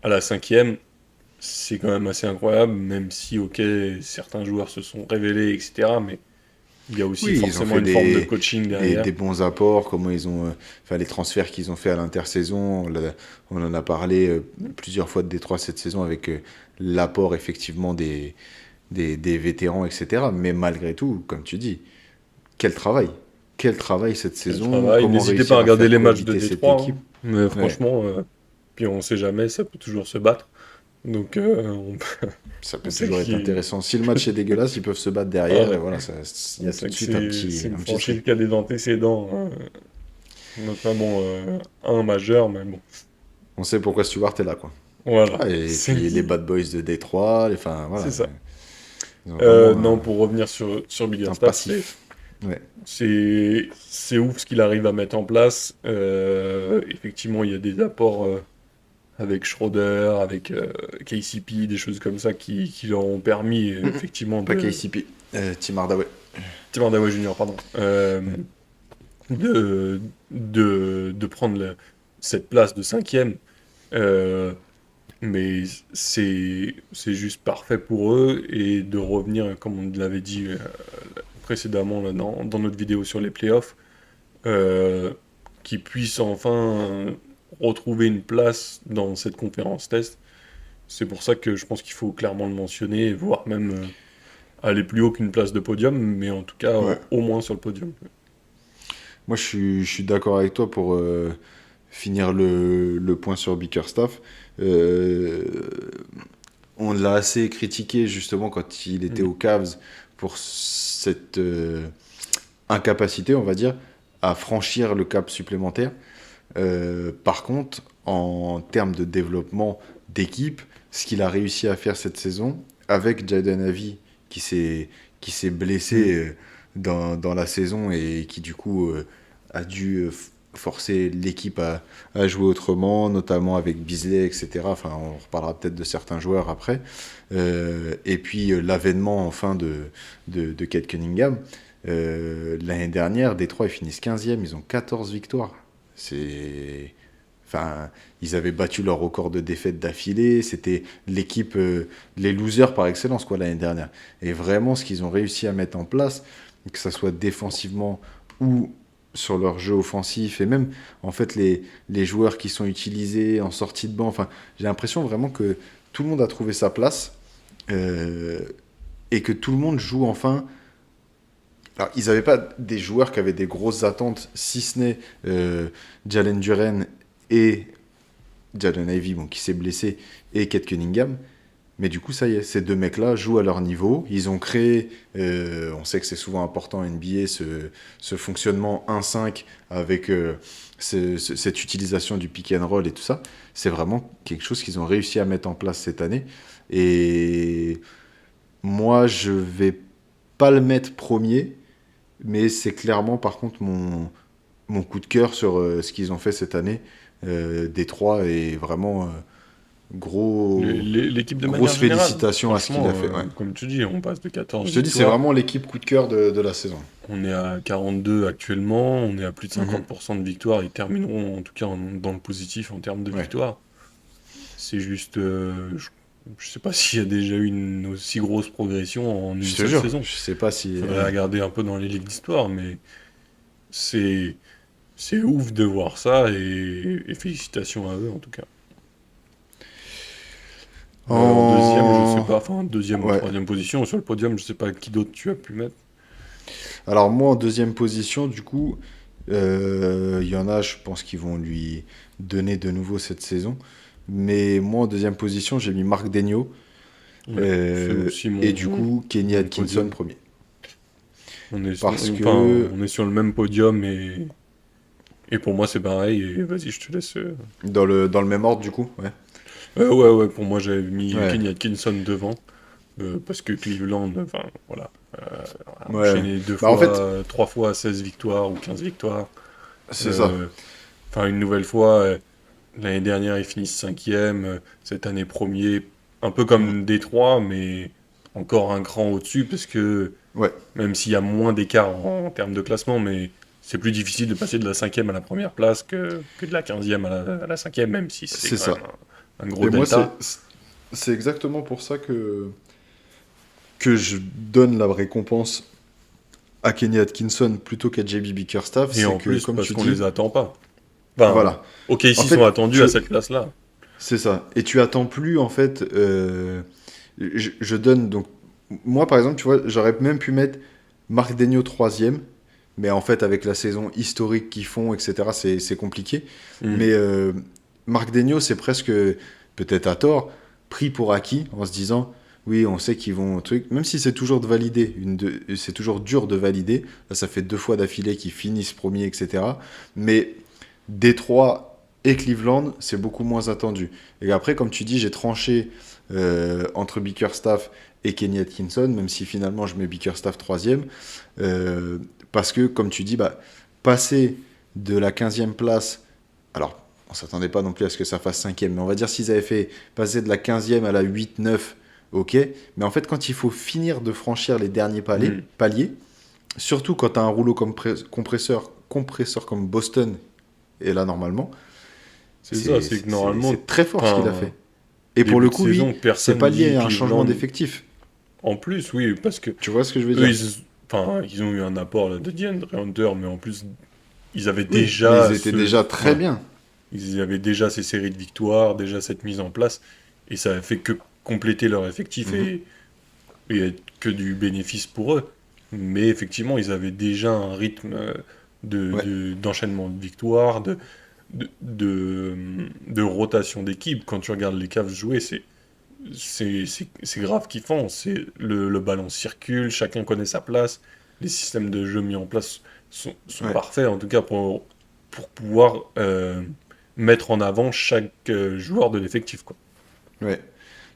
à la cinquième. C'est quand même assez incroyable, même si, ok, certains joueurs se sont révélés, etc. Mais il y a aussi Oui, ils ont forcément fait une forme de coaching des derrière. bons apports, comment ils ont, enfin, les transferts qu'ils ont fait à l'intersaison. On en a parlé plusieurs fois de Détroit cette saison avec l'apport effectivement des vétérans, etc. Mais malgré tout, comme tu dis, quel travail! Quel travail cette Quel saison! travail. Comment N'hésitez pas à réussir à regarder faire les matchs de cohabiter cette Détroit, hein. équipe? Mais Ouais, franchement, puis on sait jamais, ça peut toujours se battre. Donc, ça on peut sait toujours être qu'il... intéressant. Si le match est dégueulasse, ils peuvent se battre derrière et Voilà. voilà, il y On a tout sait de que suite c'est une un petit franchise truc. qui a des antécédents, hein. Notamment un majeur, mais bon. On sait pourquoi Stewart est là, quoi. Voilà. Ah, et puis les Bad Boys de Détroit, enfin voilà, C'est ça. ils ont vraiment Non, pour revenir sur un Biggerstaff, passif. Ouais. c'est ouf ce qu'il arrive à mettre en place. Effectivement, il y a des apports avec Schroeder, avec KCP, des choses comme ça qui leur ont permis effectivement Pas de... KCP, Tim Hardaway. Tim Hardaway Jr., pardon. Ouais. De, de prendre cette place de cinquième. Euh, mais c'est juste parfait pour eux et de revenir, comme on l'avait dit précédemment là, dans notre vidéo sur les playoffs, euh, qu'ils puissent enfin retrouver une place dans cette conférence test. C'est pour ça que je pense qu'il faut clairement le mentionner, voire même aller plus haut qu'une place de podium, mais en tout cas Ouais. au moins sur le podium. Moi, je suis d'accord avec toi pour finir le point sur Bickerstaff. Euh, on l'a assez critiqué justement quand il était Mm. aux Cavs pour cette incapacité, on va dire, à franchir le cap supplémentaire. Par contre, en termes de développement d'équipe, ce qu'il a réussi à faire cette saison, avec Jaden Ivey qui s'est blessé Mm. dans la saison et qui du coup a dû forcer l'équipe à jouer autrement, notamment avec Beasley, etc. Enfin, on reparlera peut-être de certains joueurs après. Et puis l'avènement enfin de Kate Cunningham. L'année dernière, Détroit, ils finissent 15e, ils ont 14 victoires. C'est... Enfin, ils avaient battu leur record de défaites d'affilée. C'était l'équipe, les losers par excellence, quoi, l'année dernière. Et vraiment, ce qu'ils ont réussi à mettre en place, que ce soit défensivement ou sur leur jeu offensif, et même, en fait, les joueurs qui sont utilisés en sortie de banc. Enfin, j'ai l'impression vraiment que tout le monde a trouvé sa place euh, et que tout le monde joue enfin. Alors, ils n'avaient pas des joueurs qui avaient des grosses attentes, si ce n'est Jalen Duren et Jalen Ivey, bon, qui s'est blessé, et Kate Cunningham. Mais du coup, ça y est, ces deux mecs-là jouent à leur niveau. Ils ont créé, on sait que c'est souvent important en NBA, ce fonctionnement 1-5 avec cette utilisation du pick and roll et tout ça. C'est vraiment quelque chose qu'ils ont réussi à mettre en place cette année. Et moi, je vais pas le mettre premier, mais c'est clairement, par contre, mon coup de cœur sur ce qu'ils ont fait cette année. Détroit est vraiment gros, L'équipe de manière grosse générale, félicitations à ce qu'il franchement, a fait. Ouais. comme tu dis, on passe de 14 Je te dis, c'est victoires. vraiment l'équipe coup de cœur de la saison. On est à 42 actuellement, on est à plus de Mhm. 50% de victoires. Ils termineront en tout cas dans le positif en termes de Ouais. victoires. C'est juste, je sais pas s'il y a déjà eu une aussi grosse progression en une Je te seule jure, saison. je sais pas si. Faudrait regarder un peu dans les ligues d'histoire, mais c'est c'est ouf de voir ça et félicitations à eux en tout cas. En deuxième, je sais En... pas, enfin deuxième ou Ouais. troisième position sur le podium, je sais pas qui d'autre tu as pu mettre. Alors moi, en deuxième position, du coup, il y en a, je pense, qui vont lui donner de nouveau cette saison. Mais moi, en deuxième position, j'ai mis Marc Daigneault. Ouais, c'est aussi Et du coup, Kenny mon Atkinson podium. premier. On, Parce enfin, que on est sur le même podium et pour moi c'est pareil. Et vas-y, je te laisse. dans le même ordre, du coup, ouais. Ouais, ouais, pour moi j'avais mis Ouais, Kenny Atkinson devant parce que Cleveland, enfin voilà, a ouais. enchaîné Bah en fait, trois fois 16 victoires ou 15 victoires. c'est ça. Euh, Enfin, une nouvelle fois, l'année dernière ils finissent cinquième, cette année premier, un peu Mm. comme Détroit, mais encore un cran au-dessus parce que Ouais, même s'il y a moins d'écart en termes de classement, mais c'est plus difficile de passer de la cinquième à la première place que de la quinzième à la cinquième, même si c'est c'est quand ça. même un gros Et moi, delta. c'est exactement pour ça que je donne la récompense à Kenny Atkinson plutôt qu'à JB Bickerstaff. Et C'est en que, plus, comme parce tu qu'on les dis, attend pas. Enfin, voilà. ok, En ici sont fait, attendus à cette place-là. c'est ça. Et tu attends plus, en fait. Je donne donc. Moi, par exemple, tu vois, j'aurais même pu mettre Marc Daigneault troisième. Mais en fait, avec la saison historique qu'ils font, etc., c'est compliqué. Hmm. Mais Marc Daigneault, c'est presque, peut-être à tort, pris pour acquis en se disant, oui, on sait qu'ils vont truc, même si c'est toujours de valider, c'est toujours dur de valider. Là, ça fait 2 fois d'affilée qu'ils finissent premier, etc. Mais Détroit et Cleveland, c'est beaucoup moins attendu. Et après, comme tu dis, j'ai tranché entre Bickerstaff et Kenny Atkinson, même si finalement je mets Bickerstaff troisième. Euh, Parce que, comme tu dis, bah, passer de la 15e place, alors on s'attendait pas non plus à ce que ça fasse 5e, mais on va dire s'ils avaient fait passer de la 15e à la 8-9, ok. Mais en fait, quand il faut finir de franchir les derniers Hmm. paliers, surtout quand tu as un rouleau compresseur comme Boston est là normalement, C'est ça, c'est que normalement, c'est très fort ce qu'il a enfin, fait. Et pour début le de coup, lui, saison, c'est personne pas lié dit à un changement Cleveland. d'effectif. En plus, oui, parce que Tu vois ce que je veux eux, dire? enfin, ils ont eu un apport là, de DeAndre Hunter, mais en plus, ils avaient Oui, mais ils déjà étaient déjà très ouais, bien. ils avaient déjà ces séries de victoires, déjà cette mise en place, et ça a fait que compléter leur effectif Mhm. et être que du bénéfice pour eux. Mais effectivement, ils avaient déjà un rythme Ouais, d'enchaînement de victoires, de rotation d'équipe. Quand tu regardes les Cavs jouer, c'est grave kiffant. Le ballon circule, chacun connaît sa place. Les systèmes de jeu mis en place sont ouais, parfaits, en tout cas pour pouvoir mettre en avant chaque joueur de l'effectif, quoi. ouais.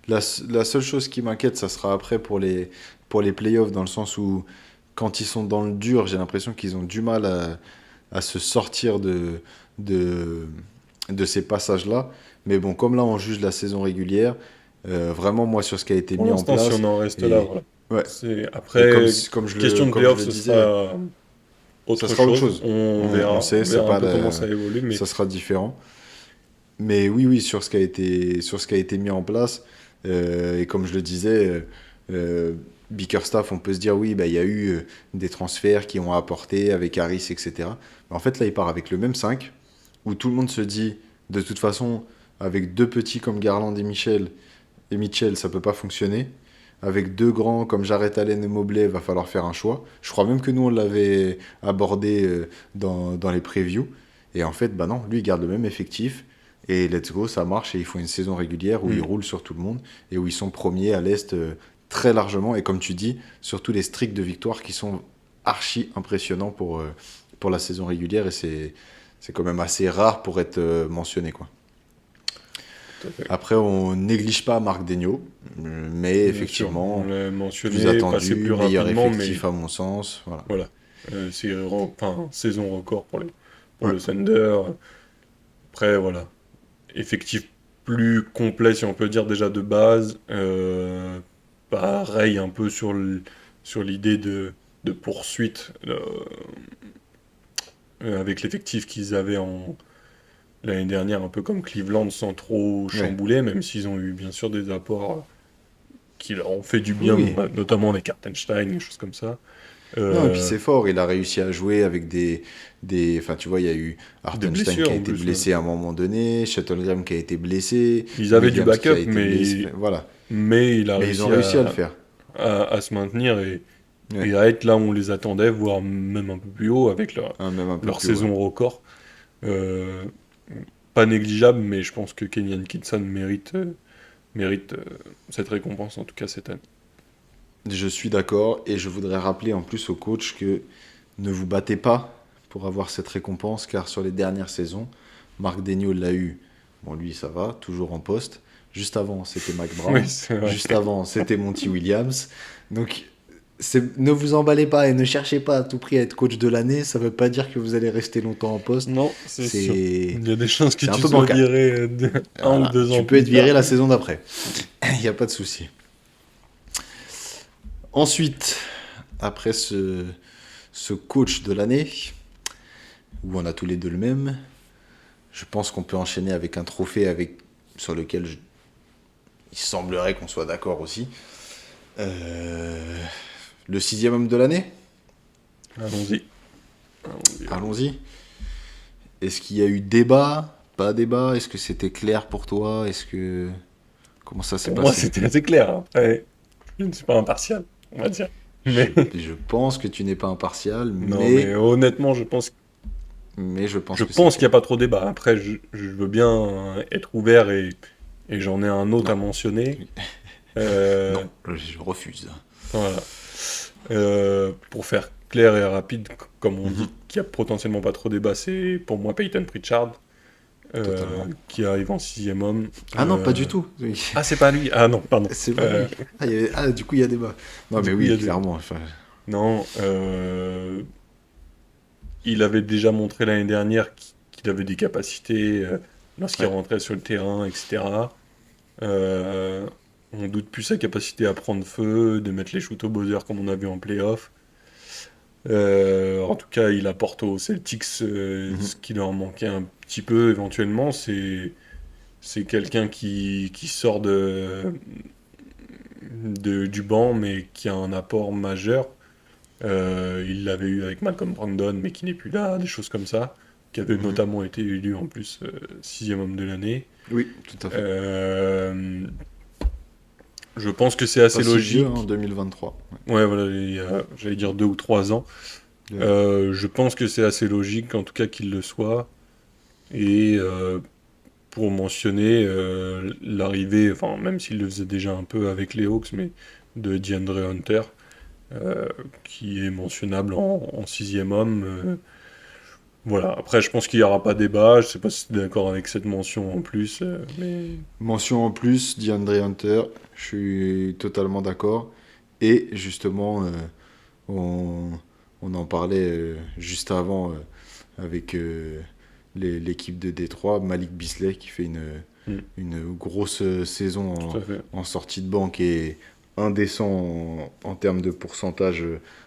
La seule chose qui m'inquiète, ça sera après pour les playoffs, dans le sens où, quand ils sont dans le dur, j'ai l'impression qu'ils ont du mal à se sortir de, de ces passages-là. Mais bon, comme là, on juge la saison régulière, vraiment, moi, sur ce qui a été Pour mis en l'instant, si on place, en reste là, et, voilà. ouais, et comme, Après, comme, je le, question de comme je playoff, le ce disais, sera ça autre sera autre chose. chose. On sait, On c'est verra un pas peu comment ça évolue, mais ça sera différent. Mais oui, oui, sur ce qui a été mis en place, et comme je le disais, Bickerstaff, on peut se dire, oui, bah, il y a eu des transferts qui ont apporté avec Harris, etc. Mais en fait, là, il part avec le même 5 où tout le monde se dit, de toute façon, avec deux petits comme Garland et Mitchell, ça peut pas fonctionner. Avec deux grands comme Jarrett Allen et Mobley, va falloir faire un choix. Je crois même que nous, on l'avait abordé dans les previews. Et en fait, bah non, lui, il garde le même effectif. Et let's go, ça marche et ils font une saison régulière où ils roulent sur tout le monde et où ils sont premiers à l'Est très largement. Et comme tu dis, surtout les streaks de victoire qui sont archi impressionnants pour la saison régulière et c'est quand même assez rare pour être mentionné, quoi. Tout à fait. Après, on néglige pas Marc Daigneault, mais Bien sûr, effectivement, on l'a plus mentionné, passé attendu, plus meilleur rapidement, effectif mais à mon sens. Voilà. voilà. Enfin, saison record pour Ouais. le Thunder. Après, voilà. Effectif plus complet, si on peut dire déjà de base. Pareil, un peu sur l'idée de poursuite avec l'effectif qu'ils avaient l'année dernière, un peu comme Cleveland, sans trop Ouais. chambouler, même s'ils ont eu bien sûr des apports qui leur ont fait du Oui, bien, oui. notamment avec Hartenstein, des choses comme ça. Non, et puis Euh, c'est fort, il a réussi à jouer avec enfin, tu vois, il y a eu des Hartenstein qui blessures a en été plus. Ouais. blessé à un moment donné, Shuttlegram qui a été blessé, Ils avaient du Williams qui a backup, été blessé, enfin, voilà. mais il a Mais ils ont réussi réussi à le faire. à se maintenir Ouais, et à être là où on les attendait, voire même un peu plus haut avec même un peu leur plus haut. Ouais. saison record. Euh, Pas négligeable, mais je pense que Kenyon Kinston mérite cette récompense, en tout cas cette année. Je suis d'accord, et je voudrais rappeler en plus au coach que ne vous battez pas pour avoir cette récompense, car sur les dernières saisons, Marc Daigneault l'a eu. Bon, lui, ça va, toujours en poste. Juste avant, c'était Mike Oui, Brown. c'est vrai. Juste avant, c'était Monty Williams. Donc, ne vous emballez pas et ne cherchez pas à tout prix à être coach de l'année. Ça ne veut pas dire que vous allez rester longtemps en poste. Non, c'est sûr. C'est Il y a des chances que c'est un tu peu sois bancal. viré un ou Voilà. deux Tu ans peux plus être viré tard. la saison d'après. Il n'y a pas de souci. Ensuite, après ce coach de l'année, où on a tous les deux le même, je pense qu'on peut enchaîner avec un trophée sur lequel il semblerait qu'on soit d'accord aussi. Euh, le 6e homme de l'année. Allons-y. Allons-y. Allons-y. Est-ce qu'il y a eu débat? Pas débat? Est-ce que c'était clair pour toi? Comment ça s'est Pour moi, passé? c'était assez clair. Hein. Ouais. Je ne suis pas impartial, on va dire. je, Mais je pense que tu n'es pas impartial, non, mais honnêtement, mais je je pense que c'est pense qu'il n'y a clair. pas trop débat. Après, je veux bien être ouvert et j'en ai un autre Non, à mentionner. Euh, non, je refuse. voilà. Pour faire clair et rapide, comme on Mhm, dit qu'il n'y a potentiellement pas trop débat, c'est pour moi Peyton Pritchard, totalement. qui arrive en 6e homme. Ah non, pas du tout. Oui. Ah, c'est pas lui. Ah non, pardon. C'est pas lui. Du coup, il y a débat. Non, Du mais coup, il y oui, a des... clairement. Enfin, Non, il avait déjà montré l'année dernière qu'il avait des capacités lorsqu'il ouais. rentrait sur le terrain, etc. Euh, on doute plus sa capacité à prendre feu, de mettre les shoots au buzzer comme on a vu en playoff. En tout cas, il apporte aux Celtics Mhm, ce qui leur manquait un petit peu éventuellement. C'est quelqu'un qui sort du banc, mais qui a un apport majeur. Il l'avait eu avec Malcolm Brandon, mais qui n'est plus là, des choses comme ça, qui avait mhm. notamment été élu en plus 6e homme de l'année. Oui, tout à fait. Euh, je pense que c'est assez Pas si vieux, hein, logique. 2023. Ouais, voilà, j'allais dire 2 ou 3 ans. Ouais. Je pense que c'est assez logique, en tout cas qu'il le soit. Et pour mentionner l'arrivée, enfin, même s'il le faisait déjà un peu avec les Hawks, mais de DeAndre Hunter, qui est mentionnable en 6e homme. Voilà, après, je pense qu'il n'y aura pas débat. Je sais pas si tu es d'accord avec cette mention en plus, mais Mention en plus, DeAndre Hunter, je suis totalement d'accord. Et justement, on, on en parlait juste avant avec l'équipe de Détroit, Malik Beasley qui fait hmm, une grosse saison tout à fait. en sortie de banque et indécent en termes de pourcentage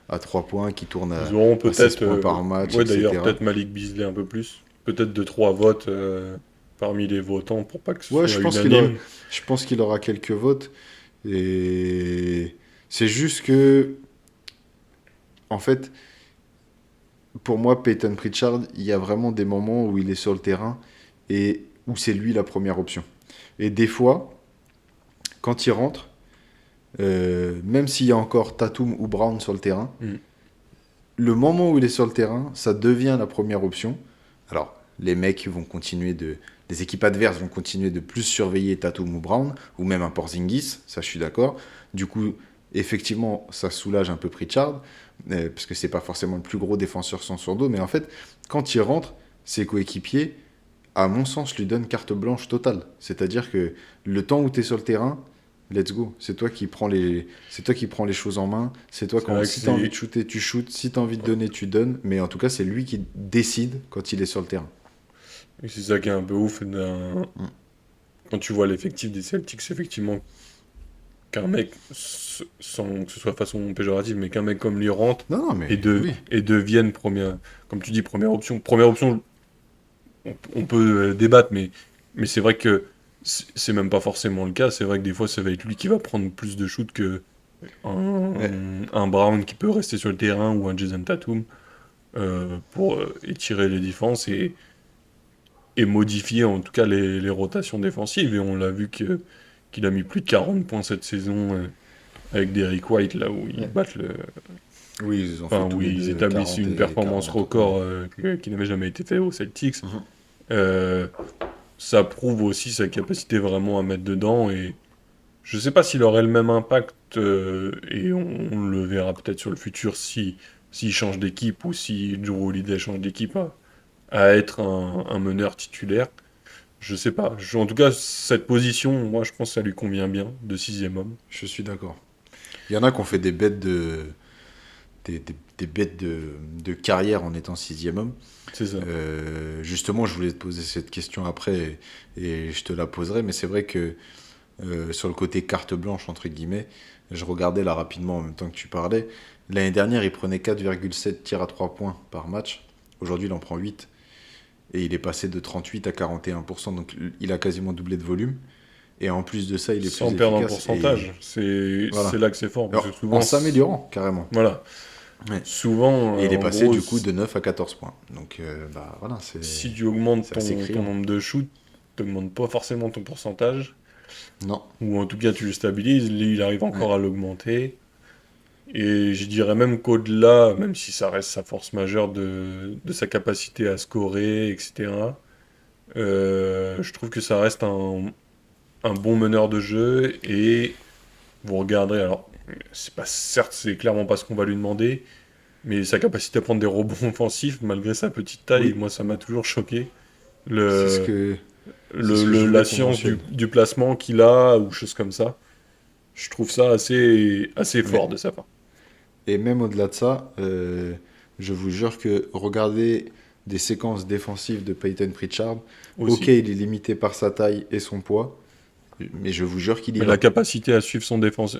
à 3 points, qui tourne Ils auront à 16 peut-être, points par match, ouais d'ailleurs, etc. peut-être Malik Beasley un peu plus. Peut-être 2 3 votes parmi les votants pour pas que ce Ouais, soit unanime. je pense qu'il aura quelques votes. Et c'est juste que, en fait, pour moi, Peyton Pritchard, il y a vraiment des moments où il est sur le terrain et où c'est lui la première option. Et des fois, quand il rentre, même s'il y a encore Tatum ou Brown sur le terrain, Hmm, le moment où il est sur le terrain, ça devient la première option. Alors, les mecs vont continuer les équipes adverses vont continuer de plus surveiller Tatum ou Brown, ou même un Porzingis, ça je suis d'accord. Du coup, effectivement, ça soulage un peu Pritchard, parce que c'est pas forcément le plus gros défenseur sans son dos, mais en fait, quand il rentre, ses coéquipiers, à mon sens, lui donnent carte blanche totale. C'est-à-dire que le temps où tu es sur le terrain, let's go. C'est toi qui prends les choses en main. C'est toi C'est vrai que si tu as envie de c'est shooter, tu shootes. Si tu as envie de donner, tu donnes. Mais en tout cas, c'est lui qui décide quand il est sur le terrain. et c'est ça qui est un peu ouf Mm. quand tu vois l'effectif des Celtics, effectivement, qu'un mec, sans que ce soit de façon péjorative, mais qu'un mec comme lui rentre Non, non, mais oui. et devienne première, comme tu dis, première option. Première option, on peut débattre, mais c'est vrai que c'est même pas forcément le cas. C'est vrai que des fois, ça va être lui qui va prendre plus de shoots que Ouais. un Brown qui peut rester sur le terrain ou un Jason Tatum pour étirer les défenses et modifier en tout cas les rotations défensives. Et on l'a vu qu'il a mis plus de 40 points cette saison avec Derrick White, là où ils Ouais. battent Oui, ils ont fait enfin, tous où les ils deux établissent 40 une et performance 40. Ouais. record qui n'avait jamais été faite aux Celtics. Mhm. Euh, Ça prouve aussi sa capacité vraiment à mettre dedans et je sais pas s'il aurait le même impact et on le verra peut-être sur le futur si s'il change d'équipe ou si Drew Holiday change d'équipe à être un meneur titulaire. Je sais pas. En tout cas, cette position, moi, je pense que ça lui convient bien, de sixième homme. Je suis d'accord. Il y en a qui ont fait des bêtes de carrière en étant sixième homme. C'est ça. Justement, je voulais te poser cette question après et je te la poserai, mais c'est vrai que sur le côté carte blanche, entre guillemets, je regardais là rapidement en même temps que tu parlais. L'année dernière, il prenait 4,7 tirs à 3 points par match. Aujourd'hui, il en prend 8. Et il est passé de 38 à 41%. Donc, il a quasiment doublé de volume. Et en plus de ça, il est Sans plus perdre en efficace. Et pourcentage. C'est voilà. là que c'est fort. Parce que Alors, en souvent, s'améliorant, carrément. voilà. Ouais. Souvent, Et il est en passé gros, du coup de 9 à 14 points. Donc, bah voilà, si tu augmentes c'est assez ton criant. nombre de shoots, tu n'augmentes pas forcément ton pourcentage. Non. Ou en tout cas, tu le stabilises. Lui, il arrive Ouais. encore à l'augmenter. Et je dirais même qu'au-delà, même si ça reste sa force majeure de sa capacité à scorer, etc., je trouve que ça reste un bon meneur de jeu. Et vous regarderez, alors, c'est pas certes, c'est clairement pas ce qu'on va lui demander, mais sa capacité à prendre des rebonds offensifs, malgré sa petite taille, Oui, moi, ça m'a toujours choqué. c'est ce Le, que, c'est ce que je la voulais qu'on science mentionne. du placement qu'il a, ou choses comme ça. Je trouve ça assez Ouais. fort de sa part. Et même au-delà de ça, je vous jure que regarder des séquences défensives de Peyton Pritchard, ok, Aussi. il est limité par sa taille et son poids, mais je vous jure qu'il y Mais la va. capacité à suivre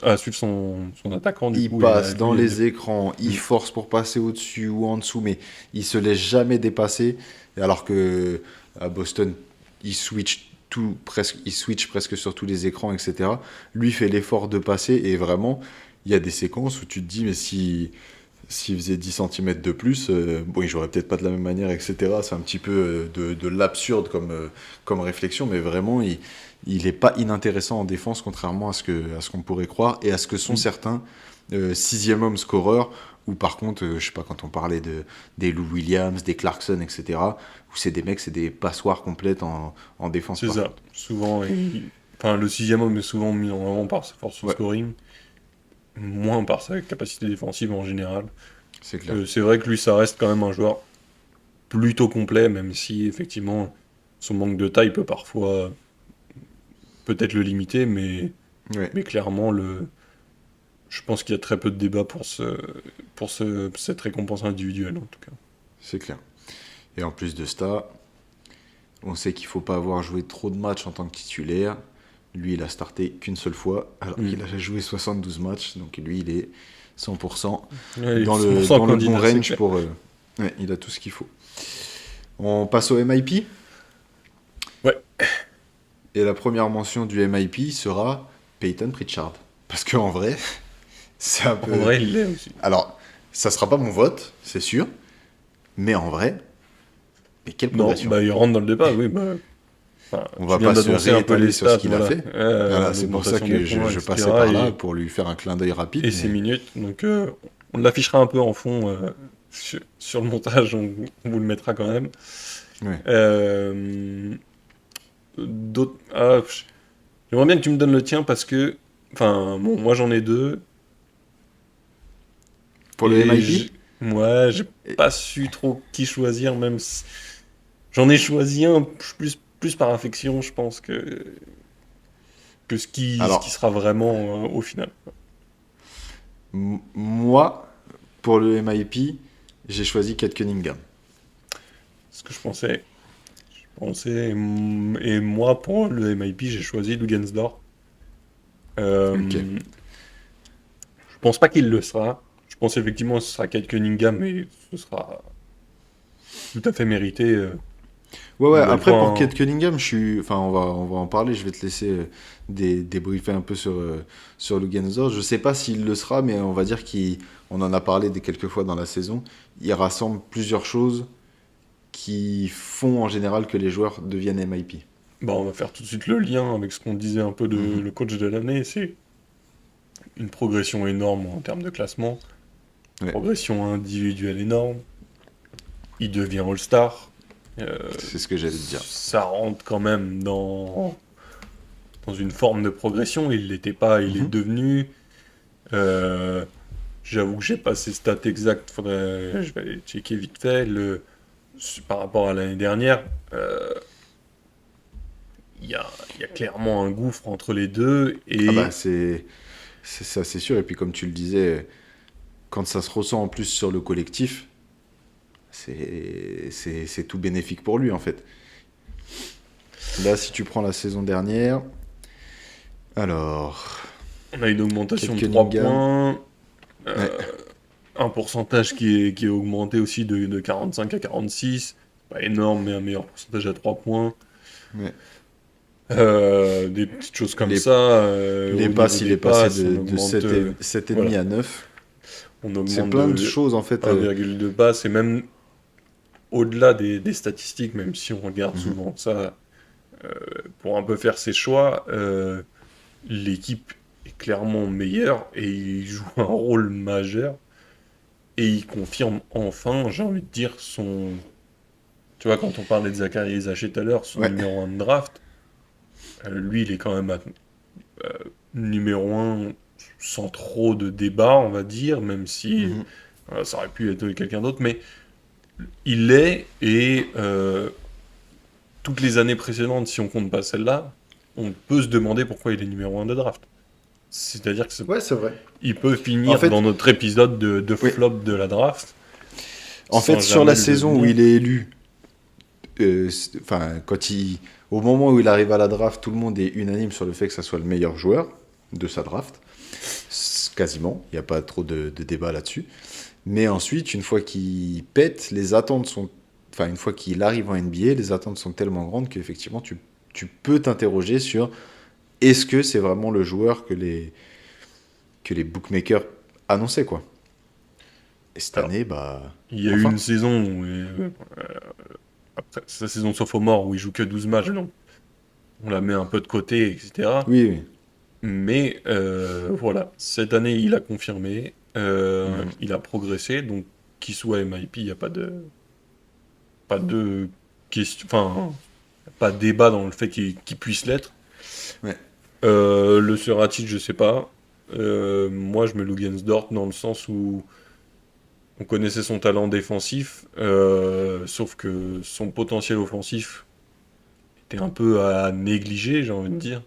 à suivre son attaquant, du Il coup, et passe avec dans lui, les écrans, il Mm. force pour passer au-dessus ou en dessous, mais il se laisse jamais dépasser. Alors que à Boston, il switch presque sur tous les écrans, etc. Lui fait l'effort de passer et vraiment, il y a des séquences où tu te dis, mais s'il faisait 10 centimètres de plus, bon, il jouerait peut-être pas de la même manière, etc. C'est un petit peu de l'absurde comme réflexion, mais vraiment, il est pas inintéressant en défense, contrairement à ce qu'on pourrait croire et à ce que sont Mm. certains sixième homme scoreurs, ou par contre, je sais pas, quand on parlait des Lou Williams, des Clarkson, etc., où c'est des mecs, c'est des passoires complètes en défense, C'est par ça. contre. Souvent, enfin, le sixième homme est souvent mis en avant par sa force au Ouais, scoring, moins par sa capacité défensive en général. c'est clair. C'est vrai que lui, ça reste quand même un joueur plutôt complet, même si effectivement son manque de taille peut parfois peut-être le limiter, Ouais, mais clairement, je pense qu'il y a très peu de débat cette récompense individuelle en tout cas. c'est clair. Et en plus de ça, on sait qu'il faut pas avoir joué trop de matchs en tant que titulaire. Lui, il a starté qu'une seule fois, alors Mm. qu'il a joué 72 matchs. Donc lui, il est 100% Ouais, dans 100% le bon candidat, c'est range clair. pour... ouais, il a tout ce qu'il faut. On passe au MIP. Ouais, Et la première mention du MIP sera Peyton Pritchard. Parce qu'en vrai, c'est un en peu... vrai, il l'est aussi. Alors, ça sera pas mon vote, c'est sûr. Mais en vrai, mais quelle Non, progression. bah il Bon, rentre dans le débat, oui, bah, enfin, on tu va viens pas se d'annoncer un peu les réétaler sur ce stats, qu'il a voilà, fait. Voilà, c'est pour ça l'augmentation des que points, je passais etc. par là pour lui faire un clin d'œil rapide. Et ses Mais minutes, donc on l'affichera un peu en fond sur le montage, on vous le mettra quand même. ouais. Euh, d'autres. J'aimerais bien que tu me donnes le tien parce que. Enfin, bon, moi j'en ai deux. Pour le Et MIP? moi, j'ai Et- pas su trop qui choisir, même si. J'en ai choisi un plus par affection, je pense, que ce qui Alors, sera vraiment au final. moi, pour le MIP, j'ai choisi Kate Cunningham. Ce que je pensais. Et moi, pour le MIP, j'ai choisi Lugensdorf. Ok. Euh, je pense pas qu'il le sera. Je pense effectivement que ce sera Kate Cunningham, mais ce sera tout à fait mérité. Ouais, ouais, Nouvelle après fois, pour hein. Kate Cunningham, enfin, on va en parler, je vais te laisser débriefer un peu sur Luguentz-Dort. Je sais pas s'il le sera, mais on va dire qu'on en a parlé quelques fois dans la saison. Il rassemble plusieurs choses qui font en général que les joueurs deviennent MIP. Bon, on va faire tout de suite le lien avec ce qu'on disait un peu de Mhm. le coach de l'année. C'est une progression énorme en termes de classement, Ouais, progression individuelle énorme. Il devient All-Star. c'est ce que j'allais te dire. Ça rentre quand même dans une forme de progression. Il l'était pas, il est Mhm. devenu. Euh, J'avoue que j'ai pas ses stats exactes, je vais aller checker vite fait. Par rapport à l'année dernière, il y a clairement un gouffre entre les deux. Ah bah Et c'est ça, c'est sûr. Et puis comme tu le disais, quand ça se ressent en plus sur le collectif, c'est tout bénéfique pour lui en fait. Là, si tu prends la saison dernière, alors, on a une Kate augmentation de 3 Cunningham, points, ouais, euh, un pourcentage qui est augmenté aussi de 45 à 46. Pas énorme, mais un meilleur pourcentage à 3 points. ouais. Des petites choses comme Les, ça. les Au niveau passes, il des est passé passes, on de augmente, 7 et, 7,5 voilà, à 9. on C'est augmente plein de de choses en fait. 1,2 passes, et même au-delà des statistiques, même si on regarde Mhm, souvent ça pour un peu faire ses choix, l'équipe est clairement meilleure et il joue un rôle majeur. Et il confirme enfin, j'ai envie de dire, son. Tu vois, quand on parlait de Zachary Zaché tout à l'heure, son ouais. numéro 1 de draft, lui, il est quand même euh, numéro 1 sans trop de débat, on va dire, même si Mhm. ça aurait pu être quelqu'un d'autre, mais il l'est, et toutes les années précédentes, si on compte pas celle-là, on peut se demander pourquoi il est numéro 1 de draft. C'est-à-dire que Ouais, c'est vrai. il peut En finir dans fait, notre épisode de oui. flop de la draft En fait, sans sur jamais la le saison où devenir. il est élu, enfin, au moment où il arrive à la draft, tout le monde est unanime sur le fait que ça soit le meilleur joueur de sa draft. Quasiment. Il n'y a pas trop de débat là-dessus. Mais ensuite, une fois qu'il pète, les attentes sont. Enfin, une fois qu'il arrive en NBA, les attentes sont tellement grandes qu'effectivement, tu peux t'interroger sur est-ce que c'est vraiment le joueur que les bookmakers annonçaient, quoi. Et cette Alors, année, bah. il y a eu Enfin. une saison où, après sa saison sophomore où il joue que 12 matchs, donc on la met un peu de côté, etc. Oui, oui. Mais voilà, cette année il a confirmé, Mhm. il a progressé, donc qu'il soit MIP, il n'y a pas de question, enfin, pas de débat dans le fait qu'il puisse l'être. Ouais. Le sera-t-il, je sais pas. Moi je mets Lugensdort dans le sens où on connaissait son talent défensif, sauf que son potentiel offensif était un peu à négliger, j'ai envie de dire.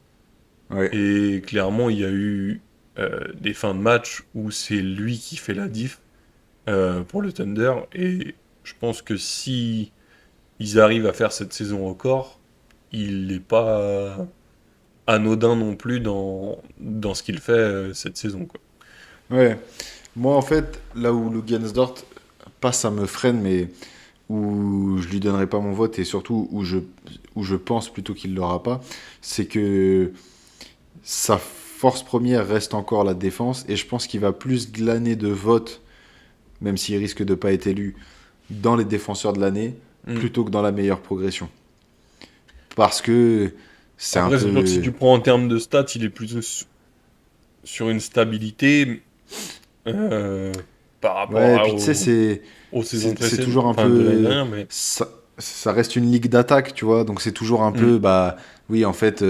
Ouais. Et clairement, il y a eu des fins de match où c'est lui qui fait la diff pour le Thunder. Et je pense que si ils arrivent à faire cette saison record, il n'est pas anodin non plus dans ce qu'il fait cette saison, quoi. Ouais. Moi, en fait, là où le Dort, pas ça me freine, mais où je lui donnerai pas mon vote et surtout où je pense plutôt qu'il l'aura pas, c'est que sa force première reste encore la défense et je pense qu'il va plus glaner de votes, même s'il risque de pas être élu, dans les défenseurs de l'année Hmm. plutôt que dans la meilleure progression. Parce que c'est un Après, c'est sûr que si peu. tu prends en termes de stats, il est plutôt sur une stabilité euh, par rapport Ouais, puis tu sais, aux saisons c'est précédentes, toujours un enfin de l'année peu. dernière, mais Ça, ça reste une ligue d'attaque, tu vois. Donc c'est toujours un Hmm. peu, bah oui, en fait,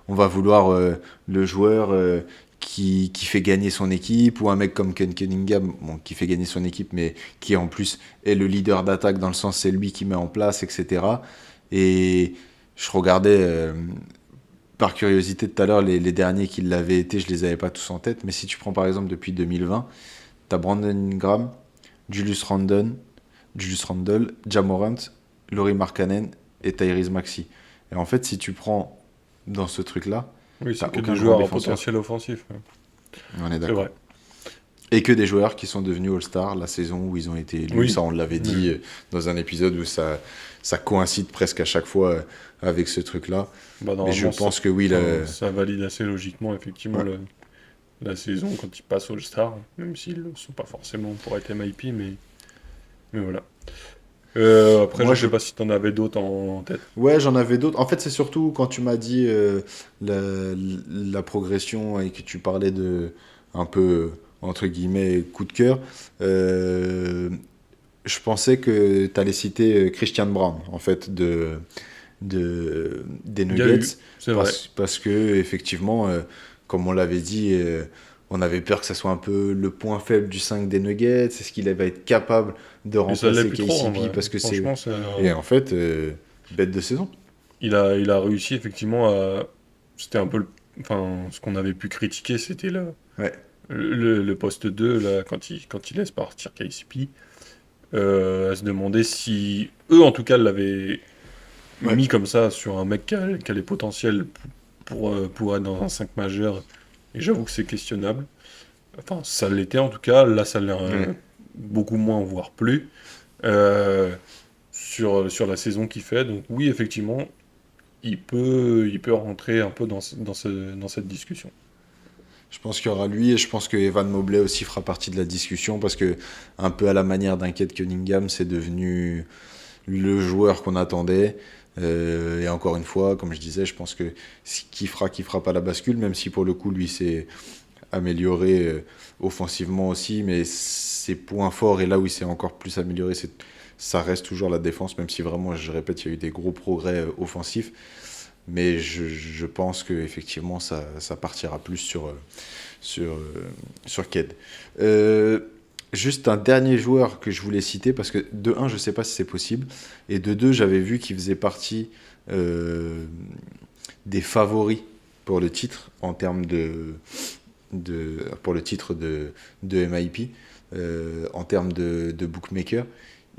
on va vouloir le joueur qui fait gagner son équipe, ou un mec comme Ken Cunningham, bon, qui fait gagner son équipe, mais qui en plus est le leader d'attaque dans le sens c'est lui qui met en place, etc. Et je regardais par curiosité tout à l'heure les derniers qui l'avaient été, je les avais pas tous en tête, mais si tu prends par exemple depuis 2020, t'as Brandon Ingram, Julius Randle, Ja Morant, Laurie Markkanen et Tyrese Maxey. Et en fait, si tu prends dans ce truc-là, Oui, t'as c'est que des aucun grand joueurs à défenseur. potentiel offensif. On est C'est d'accord. vrai. Et que des joueurs qui sont devenus All-Star la saison où ils ont été élus. Oui. Ça, on l'avait Oui. dit dans un épisode où ça coïncide presque à chaque fois avec ce truc-là. Bah, Mais je normalement, pense que oui, enfin, ça valide assez logiquement, effectivement, ouais. la saison quand ils passent All-Star, même s'ils ne sont pas forcément pour être MIP, mais voilà. Après, je Moi, sais pas si tu en avais d'autres en tête. ouais, j'en avais d'autres. En fait, c'est surtout quand tu m'as dit la, la progression et que tu parlais de un peu, entre guillemets, coup de cœur. euh, je pensais que tu allais citer Christian Brown, en fait, des Il y a eu, Nuggets, c'est vrai. parce que, effectivement, comme on l'avait dit, on avait peur que ça soit un peu le point faible du 5 des Nuggets. Est-ce qu'il va être capable de Mais ça l'est remplacer plus trop, en KCP vrai. parce que c'est. Franchement, Et en fait, bête de saison. il a réussi, effectivement, à... C'était un peu... Enfin, ce qu'on avait pu critiquer, c'était Ouais, le poste 2 là, quand il laisse partir KCP. À se demander si eux, en tout cas, l'avaient ouais. mis comme ça sur un mec qui a les potentiels pour être dans un 5 majeur. Et j'avoue que c'est questionnable. Enfin, ça l'était en tout cas. Là, ça l'est Ouais. beaucoup moins, voire plus. euh, sur la saison qu'il fait. Donc oui, effectivement, il peut rentrer un peu dans cette discussion. Je pense qu'il y aura lui et je pense que Evan Mobley aussi fera partie de la discussion parce que, un peu à la manière d'un Kate Cunningham, c'est devenu le joueur qu'on attendait. Et encore une fois, comme je disais, je pense que qui fera pas la bascule, même si pour le coup, lui s'est amélioré offensivement aussi, mais ses points forts et là où il s'est encore plus amélioré, ça reste toujours la défense, même si vraiment, je répète, il y a eu des gros progrès offensifs. Mais je pense qu'effectivement, ça partira plus sur, sur Ked. Euh, Juste un dernier joueur que je voulais citer, parce que de un, je ne sais pas si c'est possible, et de deux, j'avais vu qu'il faisait partie euh, des favoris pour le titre en termes pour le titre de MIP, en termes de bookmaker.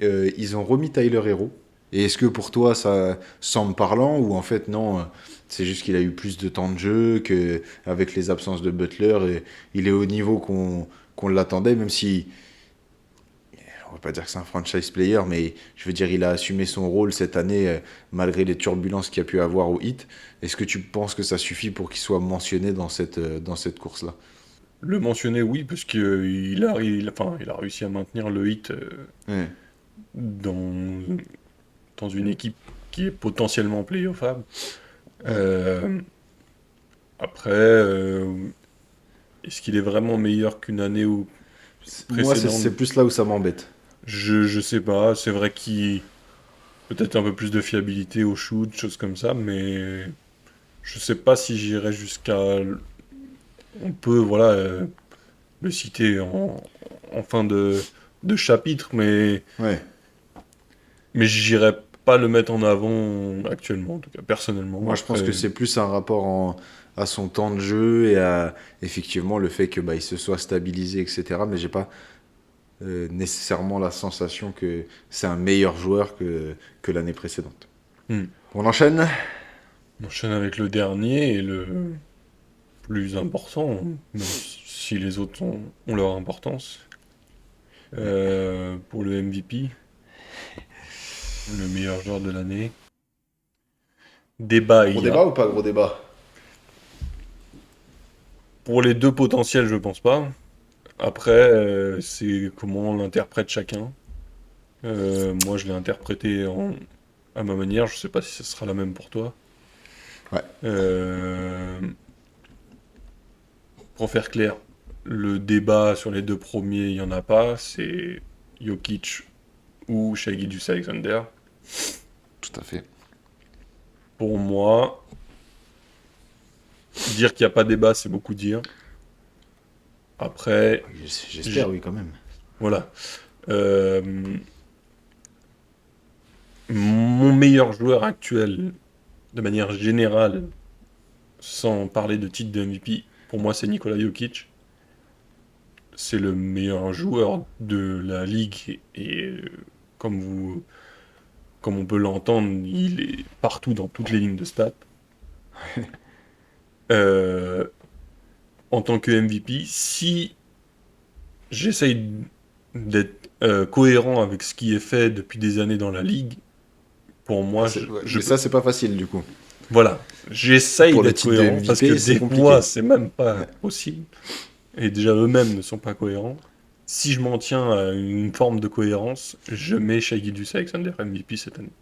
Ils ont remis Tyler Hero. Et est-ce que pour toi ça semble parlant, ou en fait non, c'est juste qu'il a eu plus de temps de jeu, que avec les absences de Butler, et il est au niveau qu'on l'attendait, même si on va pas dire que c'est un franchise player, mais je veux dire, il a assumé son rôle cette année malgré les turbulences qu'il y a pu avoir au hit. Est-ce que tu penses que ça suffit pour qu'il soit mentionné dans cette course-là? Le mentionner, oui, parce enfin, il a réussi à maintenir le hit Ouais. dans, dans une équipe qui est potentiellement playoffable. Ouais. Euh, Après, est-ce qu'il est vraiment meilleur qu'une année ou Moi, précédente? c'est plus là où ça m'embête. Je sais pas. C'est vrai qu'il peut-être un peu plus de fiabilité au shoot, choses comme ça, mais je sais pas si j'irais On peut, voilà, le citer en fin de chapitre, Ouais. mais j'irais pas le mettre en avant actuellement, en tout cas personnellement. Moi, je pense que Après, c'est plus un rapport à son temps de jeu et à effectivement le fait que bah, il se soit stabilisé, etc. Mais j'ai pas nécessairement la sensation que c'est un meilleur joueur que l'année précédente. hmm. On enchaîne? On enchaîne avec le dernier et le plus important, même si les autres ont leur importance. Pour le MVP, le meilleur joueur de l'année. Débat il Gros y a. débat ou pas gros débat? Pour les deux potentiels, je pense pas. Après, c'est comment on l'interprète chacun. Moi, je l'ai interprété à ma manière. Je sais pas si ce sera la même pour toi. Ouais. Euh, pour faire clair, le débat sur les deux premiers, il y en a pas. C'est Jokic ou Shai Gilgeous-Alexander. tout à fait. Pour moi, dire qu'il n'y a pas débat, c'est beaucoup dire. Après, J'espère, oui, quand même. voilà. Euh, Mon meilleur joueur actuel, de manière générale, sans parler de titre de MVP, pour moi, c'est Nikola Jokic. C'est le meilleur joueur de la ligue comme vous, comme on peut l'entendre, il est partout dans toutes les lignes de stats. Euh, En tant que MVP, si j'essaye d'être cohérent avec ce qui est fait depuis des années dans la ligue, pour moi, Ouais, mais ça, c'est pas facile, du coup. voilà, j'essaye Pour le d'être titre de cohérent parce que MVP, c'est des compliqué. fois, c'est même pas Ouais. possible. Et déjà, eux-mêmes ne sont pas cohérents. Si je m'en tiens à une forme de cohérence, je mets Shai Gilgeous-Alexander MVP cette année.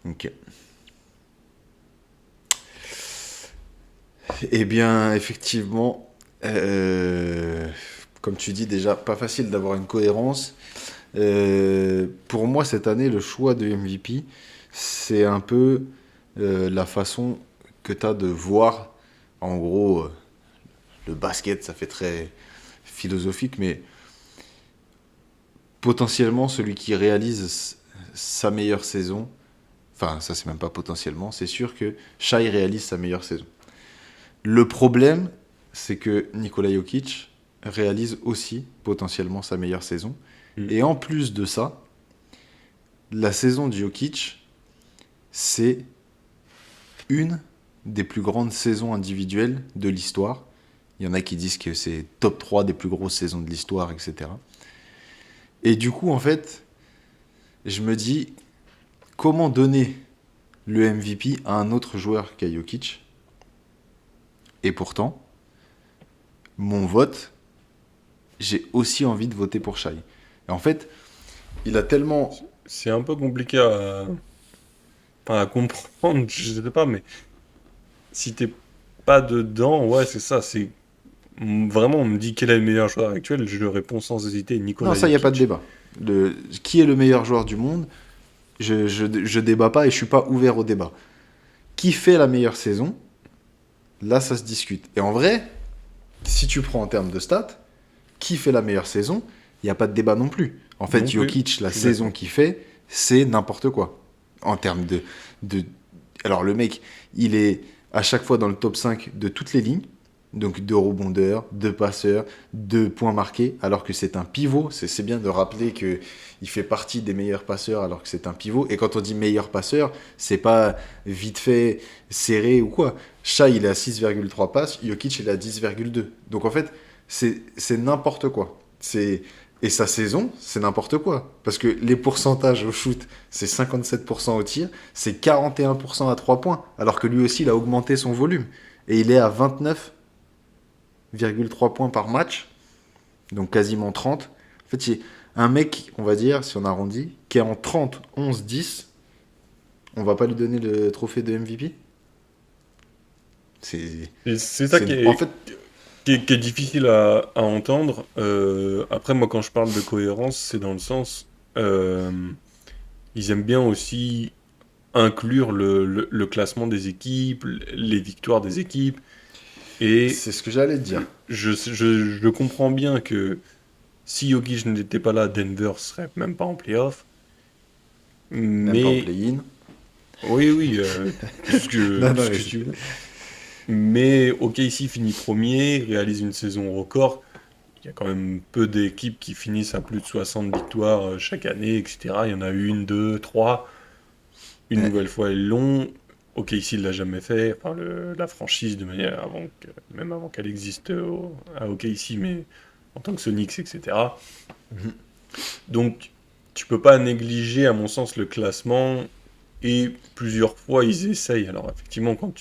Ok. Eh bien, effectivement, comme tu dis, déjà, pas facile d'avoir une cohérence. Pour moi, cette année, le choix de MVP, c'est un peu la façon que tu as de voir, en gros, le basket, ça fait très philosophique, mais potentiellement celui qui réalise sa meilleure saison, enfin, ça c'est même pas potentiellement, c'est sûr que Shai réalise sa meilleure saison. Le problème, c'est que Nikola Jokic réalise aussi potentiellement sa meilleure saison. Mm. Et en plus de ça, la saison de Jokic, c'est une des plus grandes saisons individuelles de l'histoire. Il y en a qui disent que c'est top 3 des plus grosses saisons de l'histoire, etc. Et du coup, en fait, je me dis, comment donner le MVP à un autre joueur qu'à Jokic? Et pourtant, mon vote, j'ai aussi envie de voter pour Shai. Et en fait, il a tellement... C'est un peu compliqué à comprendre, je sais pas, mais si t'es pas dedans, ouais, c'est ça. C'est vraiment, on me dit quel est le meilleur joueur actuel, je réponds sans hésiter Non, Nikola ça, il n'y a pas de Jokic. débat. Qui est le meilleur joueur du monde? Je débat pas et je suis pas ouvert au débat. Qui fait la meilleure saison? Là, ça se discute. Et en vrai, si tu prends en termes de stats, qui fait la meilleure saison? Il n'y a pas de débat non plus. En fait, Non plus, Jokic, je la suis saison d'accord. qu'il fait, c'est n'importe quoi. En termes de... Alors, le mec, il est à chaque fois dans le top 5 de toutes les lignes. Donc, de rebondeurs, de passeurs, de points marqués, alors que c'est un pivot. C'est bien de rappeler que il fait partie des meilleurs passeurs alors que c'est un pivot. Et quand on dit meilleur passeur, c'est pas vite fait, serré ou quoi. Shai, il est à 6,3 passes, Jokic, il est à 10,2. Donc en fait, c'est n'importe quoi. Et sa saison, c'est n'importe quoi. Parce que les pourcentages au shoot, c'est 57% au tir, c'est 41% à 3 points. Alors que lui aussi, il a augmenté son volume. Et il est à 29,3 points par match, donc quasiment 30. En fait, il y a un mec, on va dire, si on arrondit, qui est en 30, 11, 10, on va pas lui donner le trophée de MVP. C'est, Et c'est ça en fait, qui est difficile à entendre. Après, moi, quand je parle de cohérence, c'est dans le sens, euh, ils aiment bien aussi inclure le classement des équipes, les victoires des équipes. Et c'est ce que j'allais te dire. je comprends bien que si Jokic n'était pas là, Denver serait même pas en playoff. Même pas en Mais play-in. oui, oui, Non, tout non, ce mais que tu veux. Mais OKC finit premier, réalise une saison record. Il y a quand même peu d'équipes qui finissent à plus de 60 victoires chaque année, etc. Il y en a une, deux, trois. Une ouais. nouvelle fois, ils l'ont. OKC ne l'a jamais fait. Enfin, la franchise, de manière même avant qu'elle existe à OKC, mais en tant que Sonics, etc. Mhm. Donc, tu peux pas négliger, à mon sens, le classement. Et plusieurs fois, ils essayent. Alors, effectivement, quand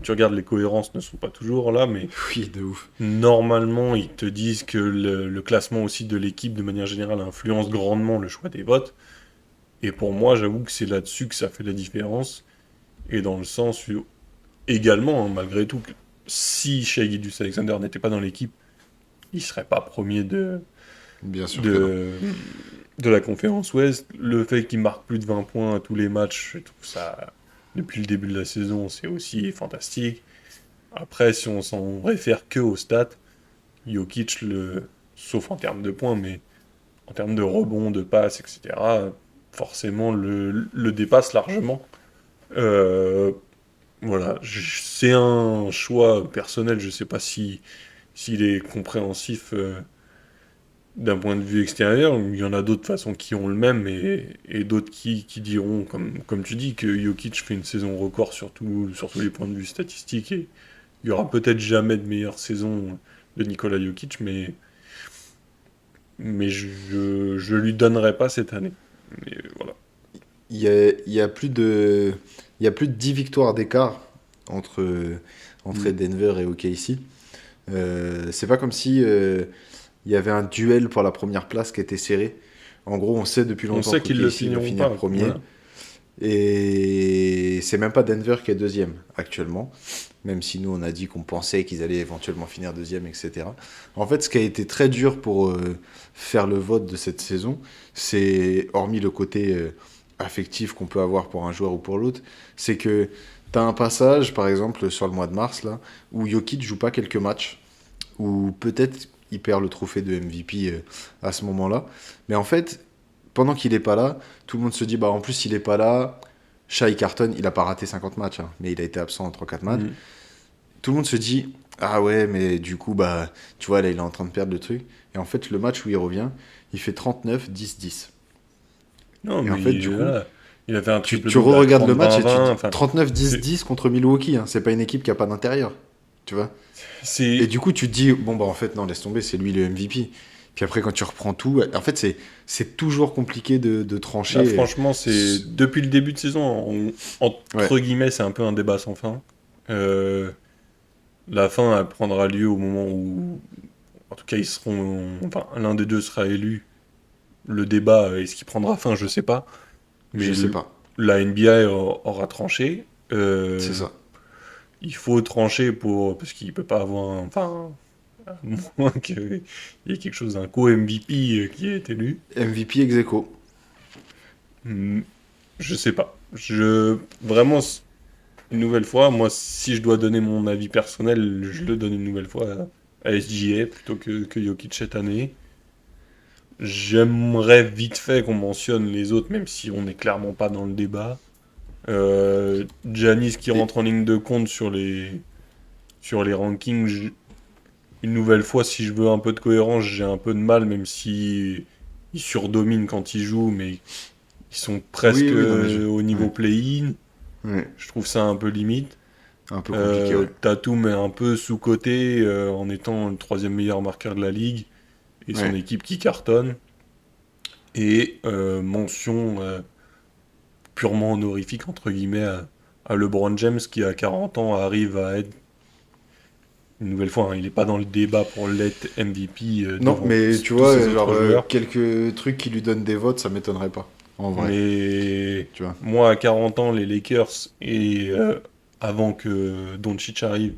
tu regardes, les cohérences ne sont pas toujours là, mais Oui, de ouf. normalement, ils te disent que le classement aussi de l'équipe, de manière générale, influence grandement le choix des votes. Et pour moi, j'avoue que c'est là-dessus que ça fait la différence. Et dans le sens où, également, hein, malgré tout, que si Shai Gilgeous-Alexander n'était pas dans l'équipe, il serait pas premier Bien sûr que non. de, de la conférence Ouest. Le fait qu'il marque plus de 20 points à tous les matchs, je trouve ça, depuis le début de la saison, c'est aussi fantastique. Après, si on s'en réfère que aux stats, Jokic, sauf en termes de points, mais en termes de rebonds, de passes, etc., forcément le dépasse largement. Euh, voilà, c'est un choix personnel, je sais pas s'il est compréhensif d'un point de vue extérieur. Il y en a d'autres façons qui ont le même et d'autres qui diront, comme tu dis, que Jokic fait une saison record sur tous les points de vue statistiques et il y aura peut-être jamais de meilleure saison de Nikola Jokic, mais je lui donnerai pas cette année. Mais voilà. Il y a plus de, il y a plus de 10 victoires d'écart entre, entre Mm. Denver et OKC. C'est pas comme si il y avait un duel pour la première place qui était serré. En gros, on sait depuis On longtemps sait qu'ils le qu'OKC va finiront finir pas. premier. Voilà. Et c'est même pas Denver qui est deuxième actuellement. Même si nous, on a dit qu'on pensait qu'ils allaient éventuellement finir deuxième, etc. En fait, ce qui a été très dur pour faire le vote de cette saison, c'est, hormis le côté affectif qu'on peut avoir pour un joueur ou pour l'autre, c'est que tu as un passage, par exemple, sur le mois de mars, là, où Jokic joue pas quelques matchs, ou peut-être il perd le trophée de MVP à ce moment-là. Mais en fait, pendant qu'il est pas là, tout le monde se dit, bah en plus, il est pas là. Shai Carton, il a pas raté 50 matchs, hein, mais il a été absent en 3-4 matchs. Mm. Tout le monde se dit, ah ouais, mais du coup, bah, tu vois, là, il est en train de perdre le truc. Et en fait, le match où il revient, il fait 39-10-10. Non, Et en mais fait, du coup, voilà. Il a fait un tu triple-double à re-regardes le match et tu te 30-20-20. dis Enfin, c'est. 39-10-10 contre Milwaukee, hein, c'est pas une équipe qui a pas d'intérieur, tu vois. Et c'est- du coup, tu te dis, bon, bah en fait, non, laisse tomber, c'est lui le MVP. Puis après, quand tu reprends tout, en fait, c'est toujours compliqué de Là, trancher. franchement, c'est. Depuis le début de saison, Ouais, entre guillemets, c'est un peu un débat sans fin. Euh, la fin, elle prendra lieu au moment où. En tout cas, ils seront. Enfin, l'un des deux sera élu. Le débat, est-ce qu'il prendra fin, je sais pas. Mais je sais pas. la NBA aura tranché. C'est Euh, ça. il faut trancher parce qu'il peut pas avoir enfin, à moins qu'il y ait quelque chose d'un co-MVP qui est élu. MVP ex aequo. Hmm, je sais pas. Vraiment, une nouvelle fois, moi, si je dois donner mon avis personnel, je le donne une nouvelle fois à SGA plutôt que Jokic cette année. J'aimerais vite fait qu'on mentionne les autres, même si on n'est clairement pas dans le débat. Giannis qui Et rentre en ligne de compte sur les rankings. Une nouvelle fois, si je veux un peu de cohérence, j'ai un peu de mal, même si ils surdominent quand ils jouent, mais ils sont presque oui, oui, non, mais au niveau ouais, play-in. ouais. Je trouve ça un peu limite. Un peu compliqué, ouais. Tatum est un peu sous-coté en étant le troisième meilleur marqueur de la ligue et son Ouais. équipe qui cartonne. Et mention purement honorifique, entre guillemets, à LeBron James qui, à 40 ans, arrive à être, une nouvelle fois, hein, il n'est pas dans le débat pour l'être MVP Non, devant mais tu tous vois, ces autres genre, joueurs. quelques trucs qui lui donnent des votes, ça m'étonnerait pas. En vrai, Mais tu vois. moi, à 40 ans, les Lakers, et avant que Doncic arrive,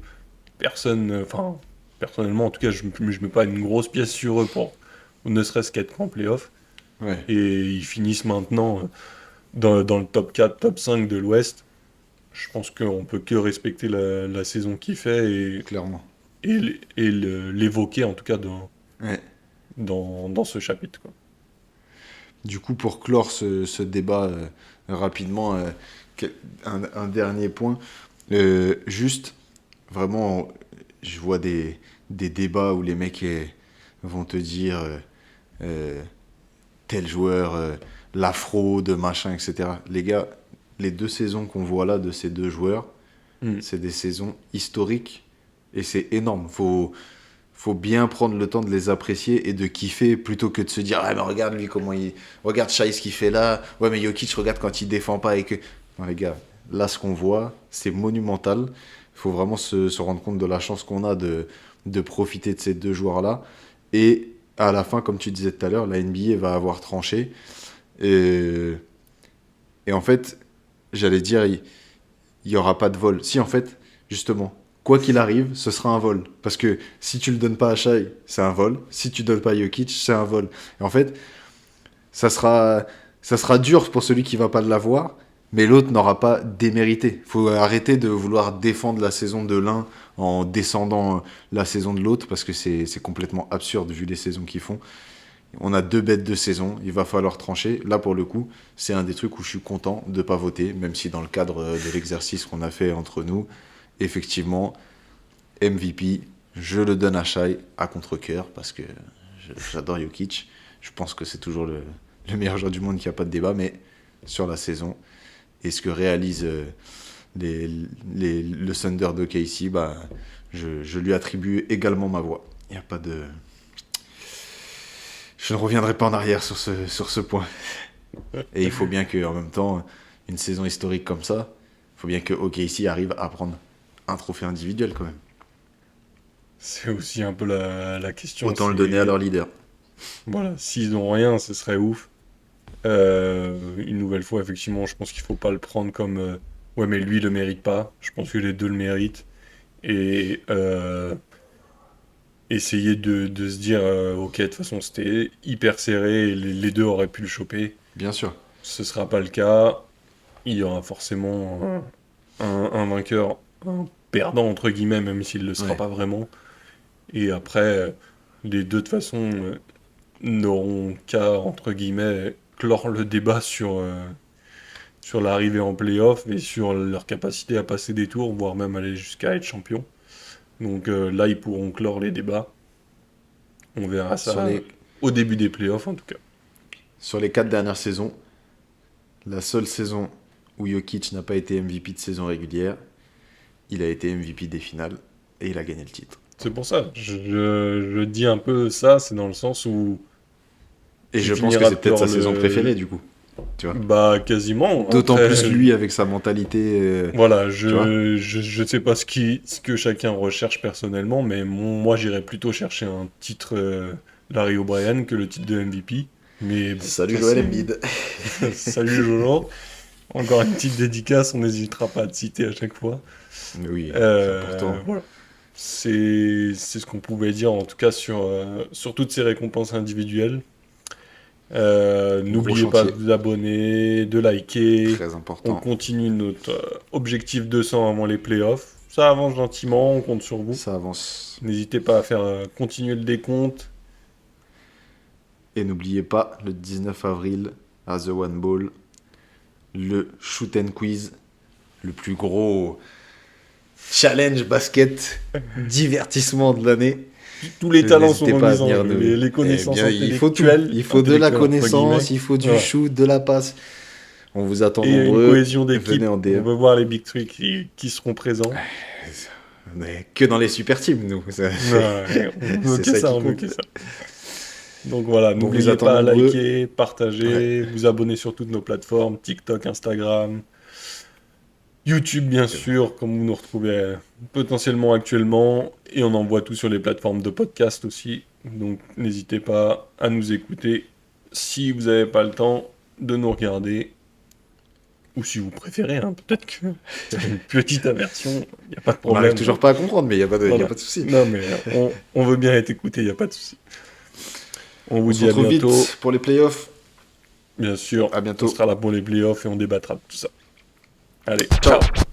personne, enfin, personnellement, en tout cas, je mets pas une grosse pièce sur eux pour ne serait-ce qu'être en playoff. Ouais, Et ils finissent maintenant dans le top 4, top 5 de l'Ouest. Je pense qu'on peut que respecter la saison qu'il fait clairement. l'évoquer, en tout cas, Ouais. dans ce chapitre, quoi. Du coup, pour clore ce débat rapidement, un dernier point. Juste, vraiment, je vois des débats où les mecs vont te dire euh, tel joueur, la fraude, machin, etc. Les gars, les deux saisons qu'on voit là de ces deux joueurs, Mm. c'est des saisons historiques et c'est énorme. Faut bien prendre le temps de les apprécier et de kiffer plutôt que de se dire ah mais regarde lui comment il regarde Shai ce qu'il fait là, ouais mais Jokic regarde quand il défend pas et que non les gars, là ce qu'on voit c'est monumental. Il faut vraiment se rendre compte de la chance qu'on a de profiter de ces deux joueurs là et à la fin comme tu disais tout à l'heure la NBA va avoir tranché et, et en fait j'allais dire il y aura pas de vol. Si, en fait, justement, quoi qu'il arrive, ce sera un vol. Parce que si tu le donnes pas à Shai, c'est un vol. Si tu donnes pas à Jokic, c'est un vol. Et en fait, ça sera dur pour celui qui va pas l'avoir, mais l'autre n'aura pas démérité. Faut arrêter de vouloir défendre la saison de l'un en descendant la saison de l'autre, parce que c'est complètement absurde vu les saisons qu'ils font. On a 2 bêtes de saison, il va falloir trancher. Là, pour le coup, c'est un des trucs où je suis content de ne pas voter, même si dans le cadre de l'exercice qu'on a fait entre nous, effectivement, MVP, je le donne à Shai à contre-cœur, parce que j'adore Jokic. Je pense que c'est toujours le meilleur joueur du monde, qu'il n'y a pas de débat, mais sur la saison, et ce que réalise le Thunder de KC, bah, je lui attribue également ma voix. Il n'y a pas de... Je ne reviendrai pas en arrière sur ce point. Et il faut bien qu'en même temps, une saison historique comme ça, il faut bien que OKC arrive à prendre un trophée individuel quand même. C'est aussi un peu la question. Autant le donner à leur leader. Voilà, s'ils n'ont rien, ce serait ouf. Une nouvelle fois, effectivement, je pense qu'il faut pas le prendre comme ouais, mais lui, il le mérite pas. Je pense que les deux le méritent. Et essayer de se dire, ok, de toute façon, c'était hyper serré et les deux auraient pu le choper. Bien sûr. Ce sera pas le cas. Il y aura forcément un vainqueur, un perdant, entre guillemets, même s'il ne le sera Ouais. pas vraiment. Et après, les deux, de toute façon, n'auront qu'à, entre guillemets, clore le débat sur l'arrivée en play-off et sur leur capacité à passer des tours, voire même aller jusqu'à être champion. Donc là, ils pourront clore les débats. On verra ça Sur les, au début des play-offs, en tout cas. sur les 4 dernières saisons, la seule saison où Jokic n'a pas été MVP de saison régulière, il a été MVP des finales et il a gagné le titre. C'est pour ça, je dis un peu ça, c'est dans le sens où Et tu je pense que finiras c'est peut-être par sa saison préférée du coup. Tu vois. Bah, quasiment. D'autant Après, plus lui avec sa mentalité. Voilà, tu vois. je sais pas ce que chacun recherche personnellement, mais moi j'irais plutôt chercher un titre Larry O'Brien que le titre de MVP. Mais bon, Salut ça, Joël c'est- Embiid. Salut Jojo. Encore une petite dédicace, on n'hésitera pas à te citer à chaque fois. Mais oui, c'est important. Voilà. C'est ce qu'on pouvait dire en tout cas sur toutes ces récompenses individuelles. N'oubliez pas chantier. de vous abonner, de liker. Très On important. continue notre objectif 200 avant les playoffs. Ça avance gentiment, on compte sur vous. Ça avance. N'hésitez pas à faire continuer le décompte. Et n'oubliez pas, le 19 avril, à The One Ball, le Shoot and Quiz, le plus gros challenge basket divertissement de l'année. Tous les talents sont N'hésitez pas à remis en venir jeu. nous. Les connaissances Eh bien, il faut tout. intellectuelles. Il faut de la intellectuelles, entre connaissance, guillemets. il faut du Voilà. shoot, de la passe. On vous attend Et une nombreux. cohésion d'équipe. Venez en On DM. veut voir les Big Three qui seront présents. On est que dans les super teams, nous. Ouais, on veut C'est que ça ça, qui on veut compte. que ça. Donc voilà, On vous n'oubliez attend pas à nombreux. liker, partager, vous abonner sur toutes nos plateformes, TikTok, Instagram, YouTube bien sûr, comme vous nous retrouvez potentiellement actuellement, et on envoie tout sur les plateformes de podcast aussi. Donc n'hésitez pas à nous écouter si vous n'avez pas le temps de nous regarder, ou si vous préférez, hein, peut-être que c'est une petite aversion, il n'y a pas de On problème. n'arrive toujours pas à comprendre, mais il n'y a pas de, y a Voilà. pas de souci. Non mais on veut bien être écouté, il n'y a pas de souci. On vous On dit se à retrouve bientôt. vite pour les playoffs. Bien sûr, À bientôt. on sera là pour les playoffs et on débattra de tout ça. Allez, Ciao. ciao.